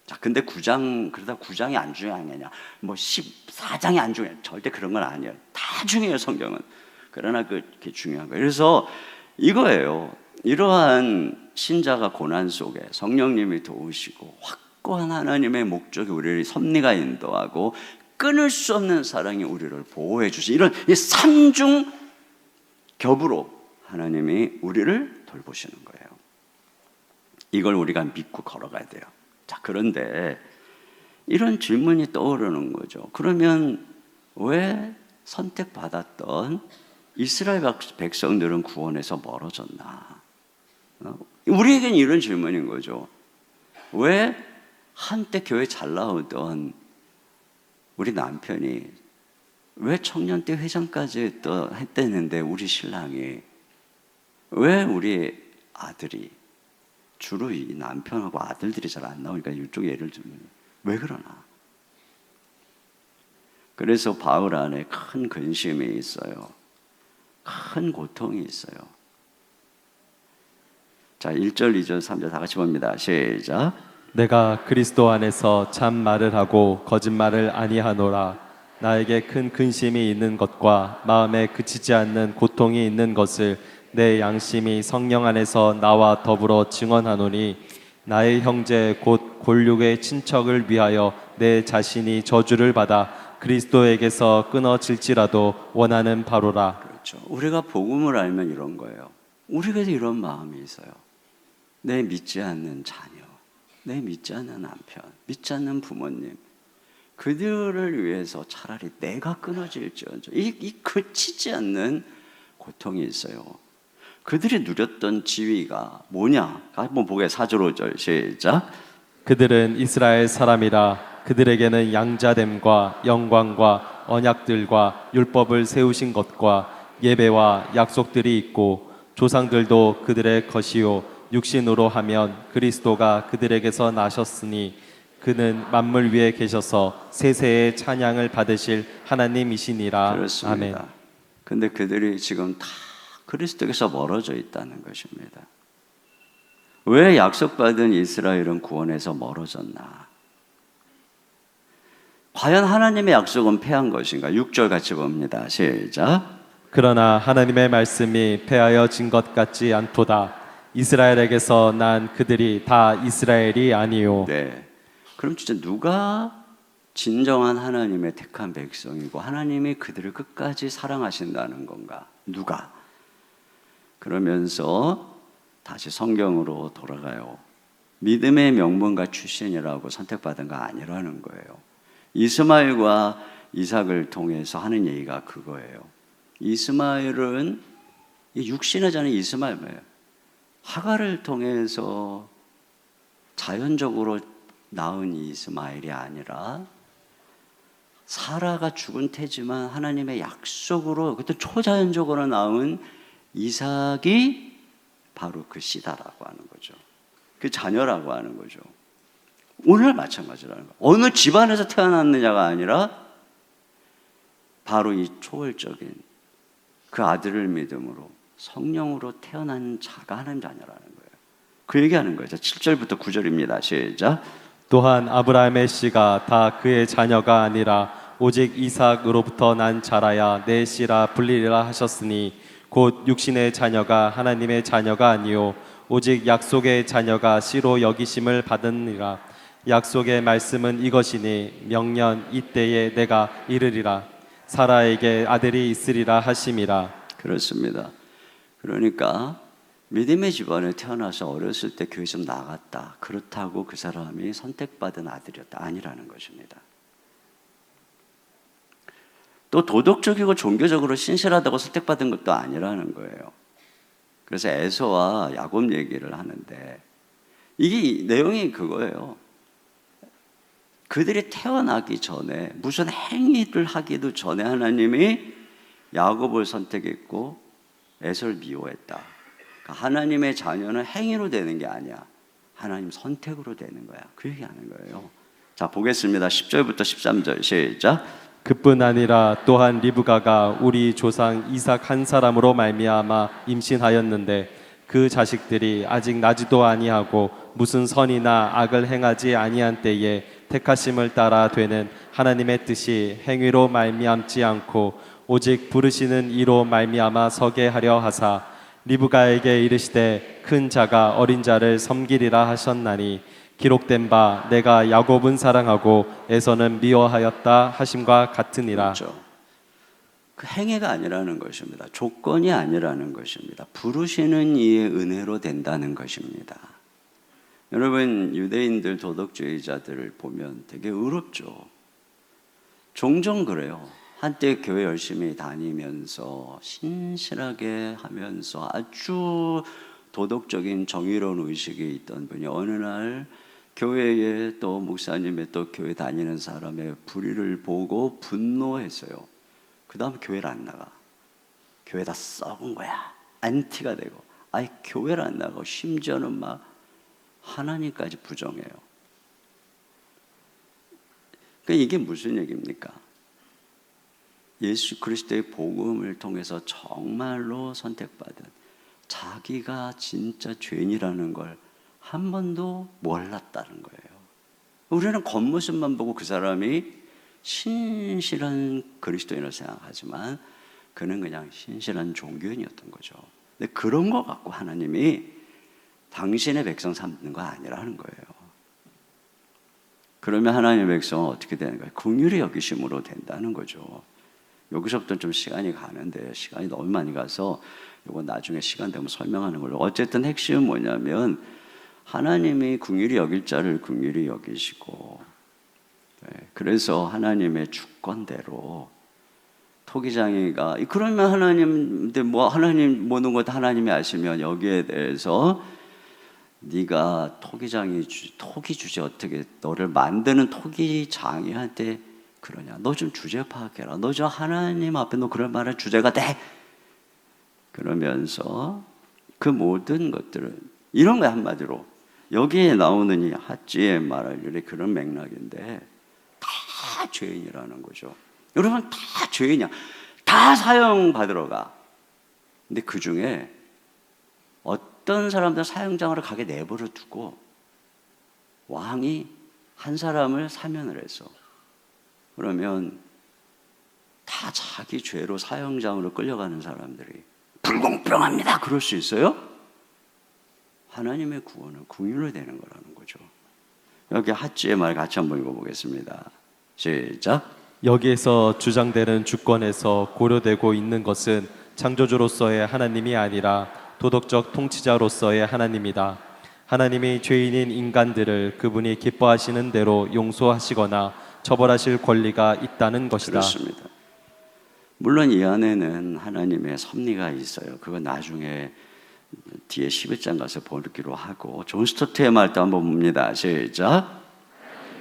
Speaker 6: 자, 근데 9장 그러다 9장이 안 중요하냐? 뭐 14장이 안 중요해? 절대 그런 건 아니에요. 다 중요해요, 성경은. 그러나 그게 중요한 거예요. 그래서 이거예요. 이러한 신자가 고난 속에 성령님이 도우시고 확고한 하나님의 목적이 우리를 섭리가 인도하고 끊을 수 없는 사랑이 우리를 보호해 주시. 이런 이 삼중 겹으로 하나님이 우리를 돌보시는 거예요. 이걸 우리가 믿고 걸어가야 돼요. 자, 그런데 이런 질문이 떠오르는 거죠. 그러면 왜 선택받았던 이스라엘 백성들은 구원에서 멀어졌나? 우리에겐 이런 질문인 거죠. 왜 한때 교회 잘 나오던 우리 남편이 왜 청년 때 회장까지 했대는데 우리 신랑이 왜 우리 아들이 주로 이 남편하고 아들들이 잘 안 나오니까 이쪽 예를 들면 왜 그러나? 그래서 바울 안에 큰 근심이 있어요. 큰 고통이 있어요. 자, 1절, 2절, 3절 다 같이 봅니다. 시작.
Speaker 5: 내가 그리스도 안에서 참 말을 하고 거짓말을 아니하노라. 나에게 큰 근심이 있는 것과 마음에 그치지 않는 고통이 있는 것을 내 양심이 성령 안에서 나와 더불어 증언하노니 나의 형제 곧 골육의 친척을 위하여 내 자신이 저주를 받아 그리스도에게서 끊어질지라도 원하는 바로라.
Speaker 6: 그렇죠. 우리가 복음을 알면 이런 거예요. 우리에게도 이런 마음이 있어요. 내 믿지 않는 자녀, 내 믿지 않는 남편, 믿지 않는 부모님, 그들을 위해서 차라리 내가 끊어질지언정 이 그치지 않는 고통이 있어요. 그들이 누렸던 지위가 뭐냐? 한번 보게 4절 5절 시작.
Speaker 5: 그들은 이스라엘 사람이라. 그들에게는 양자됨과 영광과 언약들과 율법을 세우신 것과 예배와 약속들이 있고 조상들도 그들의 것이요 육신으로 하면 그리스도가 그들에게서 나셨으니 그는 만물 위에 계셔서 세세의 찬양을 받으실 하나님이시니라.
Speaker 6: 그렇습니다.
Speaker 5: 아멘.
Speaker 6: 근데 그들이 지금 다 그리스도에게서 멀어져 있다는 것입니다. 왜 약속받은 이스라엘은 구원에서 멀어졌나? 과연 하나님의 약속은 패한 것인가? 6절 같이 봅니다. 시작.
Speaker 5: 그러나 하나님의 말씀이 패하여진 것 같지 않도다. 이스라엘에게서 난 그들이 다 이스라엘이 아니요.
Speaker 6: 네. 그럼 진짜 누가 진정한 하나님의 택한 백성이고 하나님이 그들을 끝까지 사랑하신다는 건가? 누가? 그러면서 다시 성경으로 돌아가요. 믿음의 명문가 출신이라고 선택받은 거 아니라는 거예요. 이스마엘과 이삭을 통해서 하는 얘기가 그거예요. 이스마엘은 육신의 자는 이스마엘 뭐예요? 하갈을 통해서 자연적으로 낳은 이스마엘이 아니라 사라가 죽은 태지만 하나님의 약속으로 그때 초자연적으로 낳은 이삭이 바로 그 씨다라고 하는 거죠. 그 자녀라고 하는 거죠. 오늘 마찬가지라는 거예요. 어느 집안에서 태어났느냐가 아니라 바로 이 초월적인 그 아들을 믿음으로 성령으로 태어난 자가 하나님 자녀라는 거예요. 그 얘기하는 거죠. 7절부터 9절입니다. 시작.
Speaker 5: 또한 아브라함의 씨가 다 그의 자녀가 아니라 오직 이삭으로부터 난 자라야 내 씨라 불리리라 하셨으니 곧 육신의 자녀가 하나님의 자녀가 아니요 오직 약속의 자녀가 씨로 여기심을 받으니라. 약속의 말씀은 이것이니 명년 이때에 내가 이르리라. 사라에게 아들이 있으리라 하심이라.
Speaker 6: 그렇습니다. 그러니까 믿음의 집안에 태어나서 어렸을 때 교회 좀 나갔다. 그렇다고 그 사람이 선택받은 아들이었다. 아니라는 것입니다. 또 도덕적이고 종교적으로 신실하다고 선택받은 것도 아니라는 거예요. 그래서 에서와 야곱 얘기를 하는데 이게 내용이 그거예요. 그들이 태어나기 전에 무슨 행위를 하기도 전에 하나님이 야곱을 선택했고 에서를 미워했다. 그러니까 하나님의 자녀는 행위로 되는 게 아니야. 하나님 선택으로 되는 거야. 그 얘기하는 거예요. 자, 보겠습니다. 10절부터 13절 시작.
Speaker 5: 그뿐 아니라 또한 리브가가 우리 조상 이삭 한 사람으로 말미암아 임신하였는데 그 자식들이 아직 나지도 아니하고 무슨 선이나 악을 행하지 아니한 때에 택하심을 따라 되는 하나님의 뜻이 행위로 말미암지 않고 오직 부르시는 이로 말미암아 서게 하려 하사 리브가에게 이르시되 큰 자가 어린 자를 섬기리라 하셨나니 기록된 바 내가 야곱은 사랑하고 에서는 미워하였다 하심과 같으니라.
Speaker 6: 그렇죠. 그 행위가 아니라는 것입니다. 조건이 아니라는 것입니다. 부르시는 이의 은혜로 된다는 것입니다. 여러분, 유대인들 도덕주의자들을 보면 되게 의롭죠. 종종 그래요. 한때 교회 열심히 다니면서 신실하게 하면서 아주 도덕적인 정의로운 의식이 있던 분이 어느 날 교회에 또 목사님의 또 교회 다니는 사람의 불의를 보고 분노했어요. 그 다음 교회를 안 나가. 교회 다 썩은 거야. 안티가 되고 아예 교회를 안 나가고 심지어는 막 하나님까지 부정해요. 그러니까 이게 무슨 얘기입니까? 예수 그리스도의 복음을 통해서 정말로 선택받은 자기가 진짜 죄인이라는 걸 한 번도 몰랐다는 거예요. 우리는 겉모습만 보고 그 사람이 신실한 그리스도인을 생각하지만 그는 그냥 신실한 종교인이었던 거죠. 근데 그런 거 갖고 하나님이 당신의 백성 삼는 거 아니라는 거예요. 그러면 하나님의 백성은 어떻게 되는 거예요? 긍휼히 여기심으로 된다는 거죠. 여기서부터 좀 시간이 가는데 시간이 너무 많이 가서 이거 나중에 시간 되면 설명하는 걸로. 어쨌든 핵심은 뭐냐면 하나님이 긍휼히 여길 자를 긍휼히 여기시고, 그래서 하나님의 주권대로 토기장이가 그러면 하나님인데 뭐 하나님 모든 것 하나님이 아시면 여기에 대해서 네가 토기 주제 어떻게 너를 만드는 토기장이한테 그러냐? 너 좀 주제 파악해라. 너 저 하나님 앞에 너 그럴 만한 주제가 돼. 그러면서 그 모든 것들은 이런 거야. 한마디로 여기에 나오는 이 핫지의 말할 일이 그런 맥락인데 다 죄인이라는 거죠. 여러분 다 죄인이야. 다 사형 받으러 가. 근데 그 중에 어떤 사람들 사형장으로 가게 내버려 두고 왕이 한 사람을 사면을 했어. 그러면 다 자기 죄로 사형장으로 끌려가는 사람들이 불공평합니다. 그럴 수 있어요? 하나님의 구원은 긍휼로 되는 거라는 거죠. 여기 핫지의 말 같이 한번 읽어보겠습니다. 시작.
Speaker 5: 여기에서 주장되는 주권에서 고려되고 있는 것은 창조주로서의 하나님이 아니라 도덕적 통치자로서의 하나님이다. 하나님이 죄인인 인간들을 그분이 기뻐하시는 대로 용서하시거나 처벌하실 권리가 있다는 것이다.
Speaker 6: 그렇습니다. 물론 이 안에는 하나님의 섭리가 있어요. 그건 나중에 뒤에 11장 가서 보기로 하고, 존 스토트의 말도 한번 봅니다. 시작.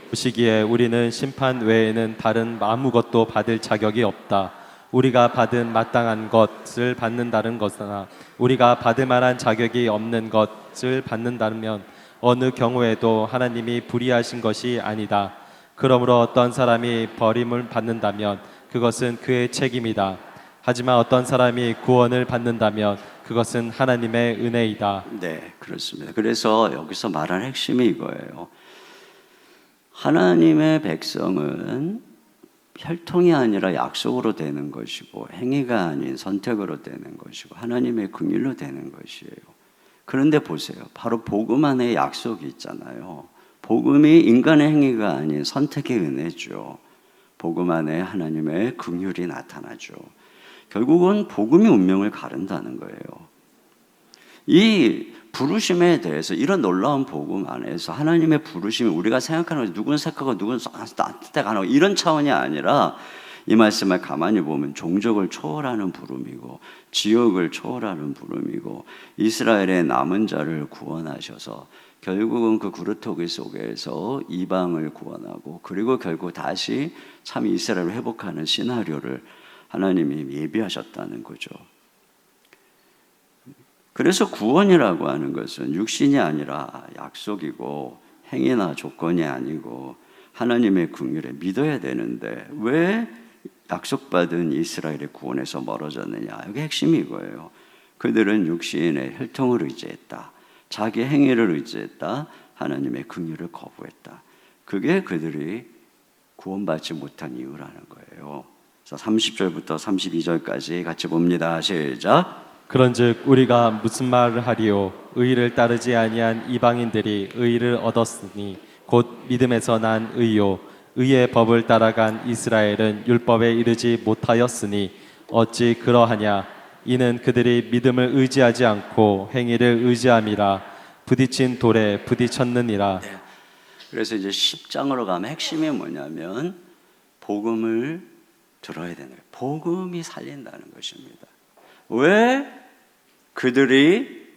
Speaker 5: 보시기에 우리는 심판 외에는 다른 아무것도 받을 자격이 없다. 우리가 받은 마땅한 것을 받는다는 것이나 우리가 받을 만한 자격이 없는 것을 받는다면 어느 경우에도 하나님이 불의하신 것이 아니다. 그러므로 어떤 사람이 버림을 받는다면 그것은 그의 책임이다. 하지만 어떤 사람이 구원을 받는다면 그것은 하나님의 은혜이다.
Speaker 6: 네, 그렇습니다. 그래서 여기서 말하는 핵심이 이거예요. 하나님의 백성은 혈통이 아니라 약속으로 되는 것이고 행위가 아닌 선택으로 되는 것이고 하나님의 긍휼로 되는 것이에요. 그런데 보세요. 바로 복음 안에 약속이 있잖아요. 복음이 인간의 행위가 아닌 선택의 은혜죠. 복음 안에 하나님의 긍휼이 나타나죠. 결국은 복음이 운명을 가른다는 거예요. 이 부르심에 대해서 이런 놀라운 복음 안에서 하나님의 부르심이 우리가 생각하는 것이 누군 색하고 누군 뜻대로 가는 이런 차원이 아니라 이 말씀을 가만히 보면 종족을 초월하는 부름이고 지역을 초월하는 부름이고 이스라엘의 남은 자를 구원하셔서 결국은 그 구르토기 속에서 이방을 구원하고 그리고 결국 다시 참 이스라엘을 회복하는 시나리오를 하나님이 예비하셨다는 거죠. 그래서 구원이라고 하는 것은 육신이 아니라 약속이고 행위나 조건이 아니고 하나님의 긍휼에 믿어야 되는데 왜 약속받은 이스라엘의 구원에서 멀어졌느냐? 여기 핵심이 이거예요. 그들은 육신의 혈통을 의지했다. 자기 행위를 의지했다. 하나님의 긍휼을 거부했다. 그게 그들이 구원받지 못한 이유라는 거예요. 그래서 30절부터 32절까지 같이 봅니다. 시작.
Speaker 5: 그런즉 우리가 무슨 말을 하리요? 의를 따르지 아니한 이방인들이 의를 얻었으니 곧 믿음에서 난 의요. 의의 법을 따라간 이스라엘은 율법에 이르지 못하였으니 어찌 그러하냐? 이는 그들이 믿음을 의지하지 않고 행위를 의지함이라. 부딪힌 돌에 부딪혔느니라.
Speaker 6: 그래서 이제 10장으로 가면 핵심이 뭐냐면 복음을 들어야 되는 거예요. 복음이 살린다는 것입니다. 왜 그들이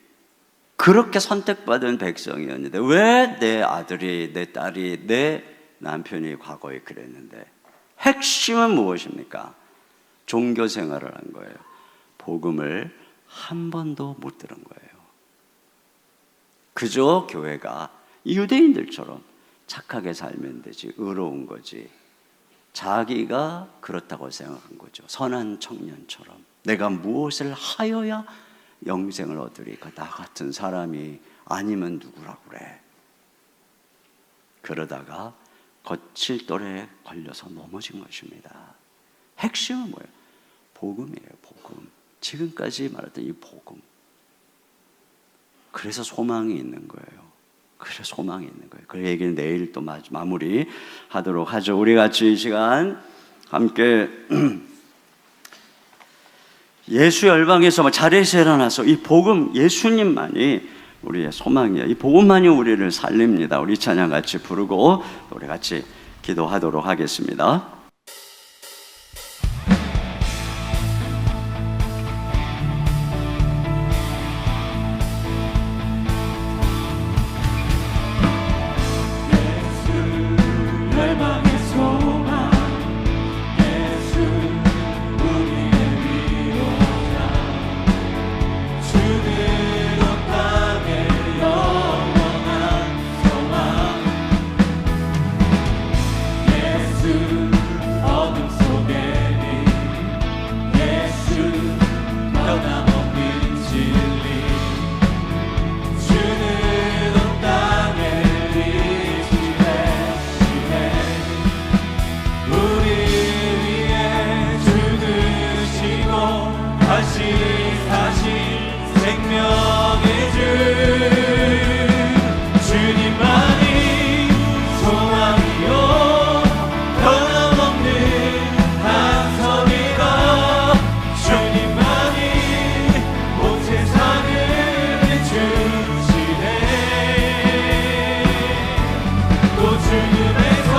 Speaker 6: 그렇게 선택받은 백성이었는데 왜 내 아들이, 내 딸이, 내 남편이 과거에 그랬는데 핵심은 무엇입니까? 종교 생활을 한 거예요. 복음을 한 번도 못 들은 거예요. 그저 교회가 유대인들처럼 착하게 살면 되지, 의로운 거지. 자기가 그렇다고 생각한 거죠. 선한 청년처럼 내가 무엇을 하여야 영생을 얻으리까? 나 같은 사람이 아니면 누구라고 그래. 그러다가 거칠 돌에 걸려서 넘어진 것입니다. 핵심은 뭐예요? 복음이에요. 복음. 지금까지 말했던 이 복음. 그래서 소망이 있는 거예요. 그래서 소망이 있는 거예요. 그 얘기는 내일 또 마무리 하도록 하죠. 우리 같이 이 시간 함께 예수 열방에서 자리에서 일어나서 이 복음, 예수님만이 우리의 소망이야. 이 복음만이 우리를 살립니다. 우리 찬양 같이 부르고 우리 같이 기도하도록 하겠습니다.
Speaker 4: 열방의 소망 예수 우리의 위로자 주는 온 땅에 영원한 소망 예수 어둠 속에 빛 예수 변함없는 진리 주는 온 땅에 우리 위에 죽으시고 다시 사신 생명의 주 주님만이 소망이요 변함없는 반석이라 주님만이 온 세상을 주시네 또 죽음에서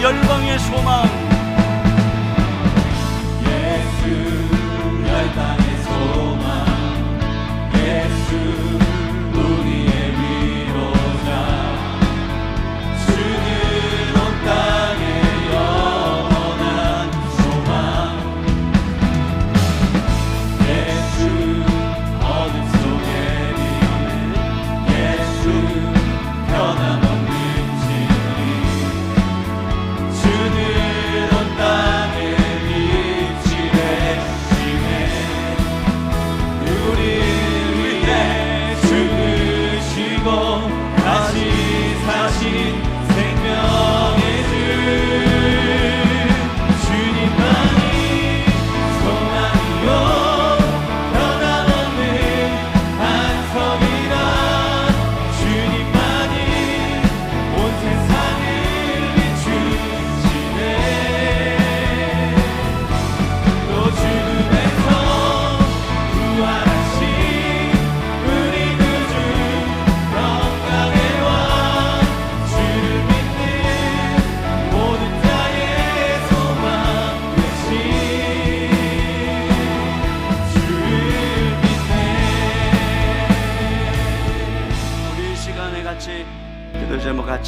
Speaker 6: 열방의 소망
Speaker 4: 예수 열방의 소망 예수 우리의 위로자 주는 온 땅에 영원한 소망 예수 어둠 속에 빛 예수 변함없는 진리 주는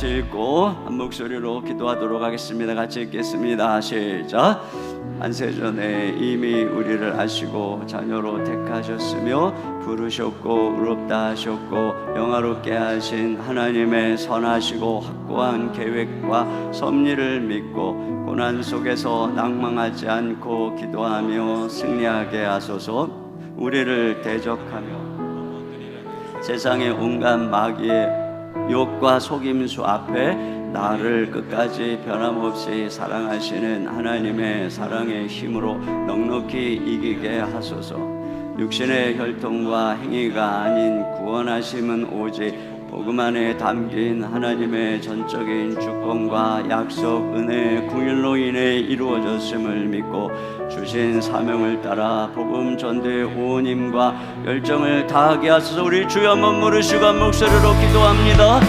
Speaker 6: 같이 읽고 한 목소리로 기도하도록 하겠습니다. 같이 읽겠습니다. 시작. 안세전에 이미 우리를 아시고 자녀로 택하셨으며 부르셨고 의롭다 하셨고 영화롭게 하신 하나님의 선하시고 확고한 계획과 섭리를 믿고 고난 속에서 낭망하지 않고 기도하며 승리하게 하소서. 우리를 대적하며 세상의 온갖 마귀의 욕과 속임수 앞에 나를 끝까지 변함없이 사랑하시는 하나님의 사랑의 힘으로 넉넉히 이기게 하소서. 육신의 혈통과 행위가 아닌 구원하심은 오직 복음 안에 담긴 하나님의 전적인 주권과 약속 은혜의 궁율로 인해 이루어졌음을 믿고 주신 사명을 따라 복음 전도의 온힘과 열정을 다하게 하소서. 우리 주여 한번 부르시고 한 목소리로 기도합니다.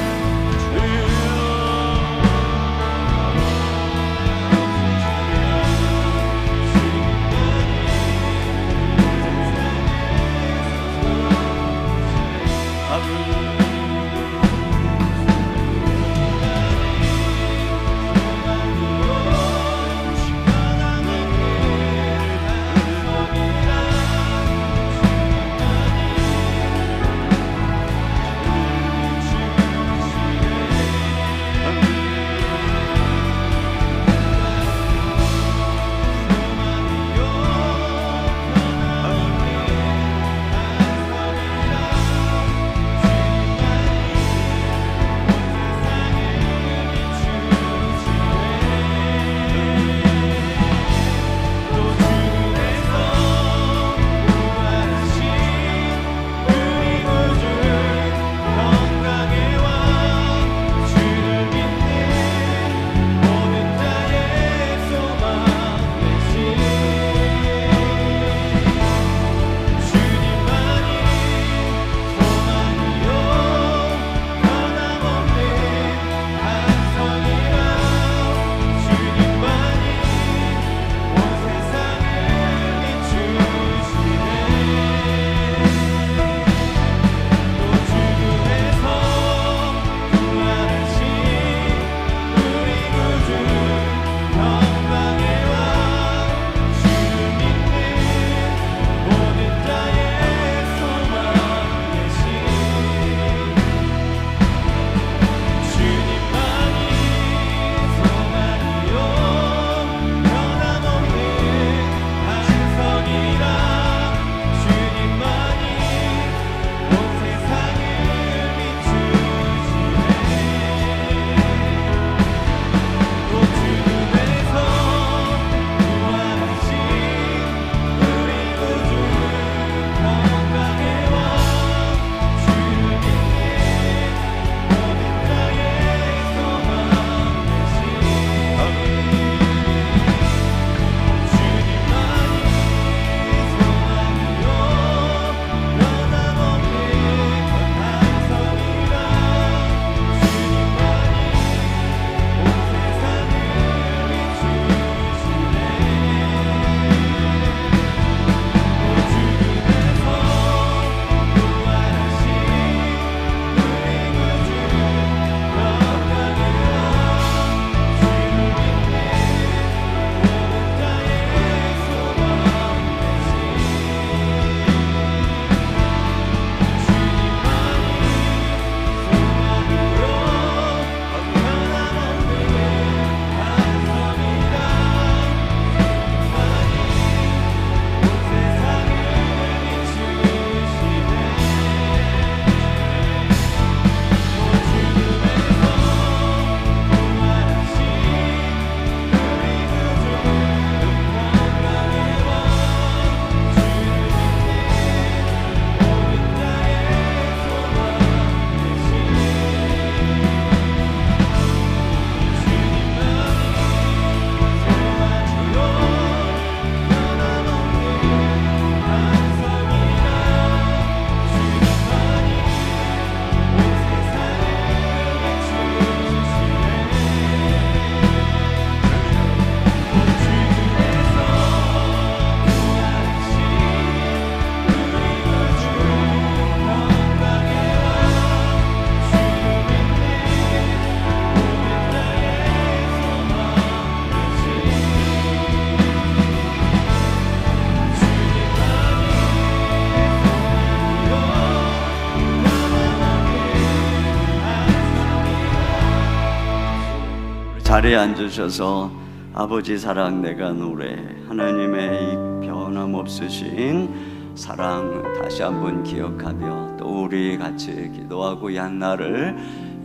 Speaker 6: 자리에 앉으셔서 아버지 사랑 내가 노래, 하나님의 이 변함없으신 사랑 다시 한번 기억하며 또 우리 같이 기도하고 이 한날을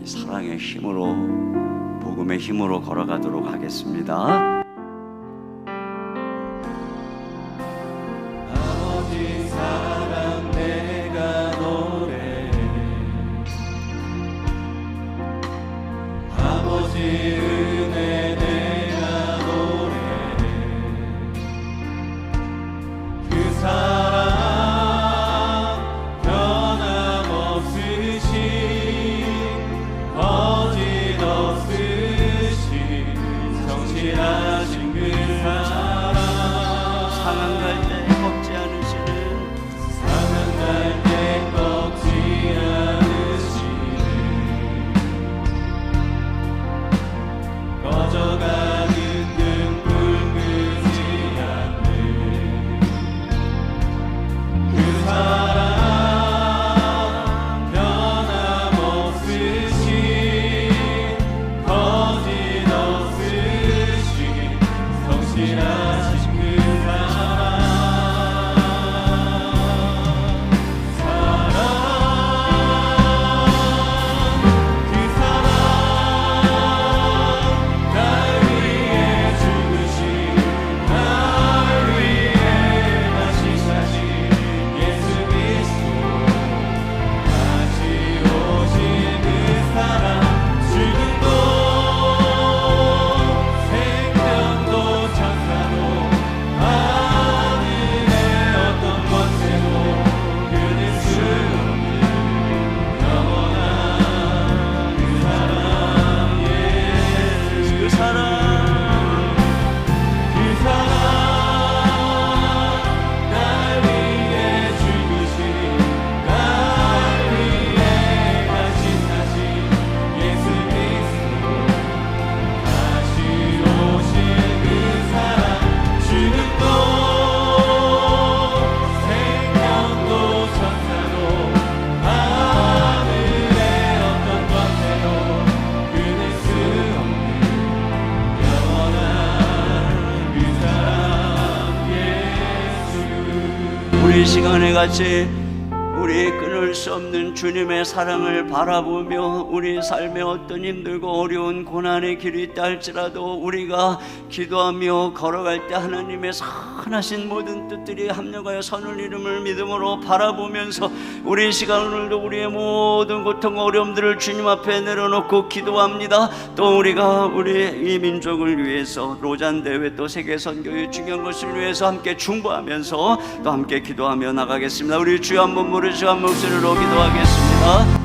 Speaker 6: 이 사랑의 힘으로, 복음의 힘으로 걸어가도록 하겠습니다.
Speaker 4: 아버지 사랑 내가 노래, 아버지 은혜 내가 노래, 그 사랑 변함없으신 거짓없으신 성실하신 그 사랑,
Speaker 6: 상한 갈 때 꺾지 않으시는,
Speaker 4: 상한 갈 때 꺾지 않으시는, 꺼져가는 등불 끄지 않는 그 사랑 변함없으신 거짓없으신 성실하신 그 우리 시간에 같이 우리 끊을 수 없는 주님의 사랑을 바라보며 우리 삶에 어떤 힘들고 어려운 고난의 길이 있다 할지라도 우리가 기도하며 걸어갈 때 하나님의 선하신 모든 뜻들이 합력하여 선을 이름을 믿음으로 바라보면서 우리 시간 오늘도 우리의 모든 고통 어려움들을 주님 앞에 내려놓고 기도합니다. 또 우리가 우리 이 민족을 위해서 로잔 대회 또 세계 선교의 중요한 것을 위해서 함께 중보하면서 또 함께 기도하며 나가겠습니다. 우리 주여 한번 부르시고 한 목소리로 기도하겠습니다.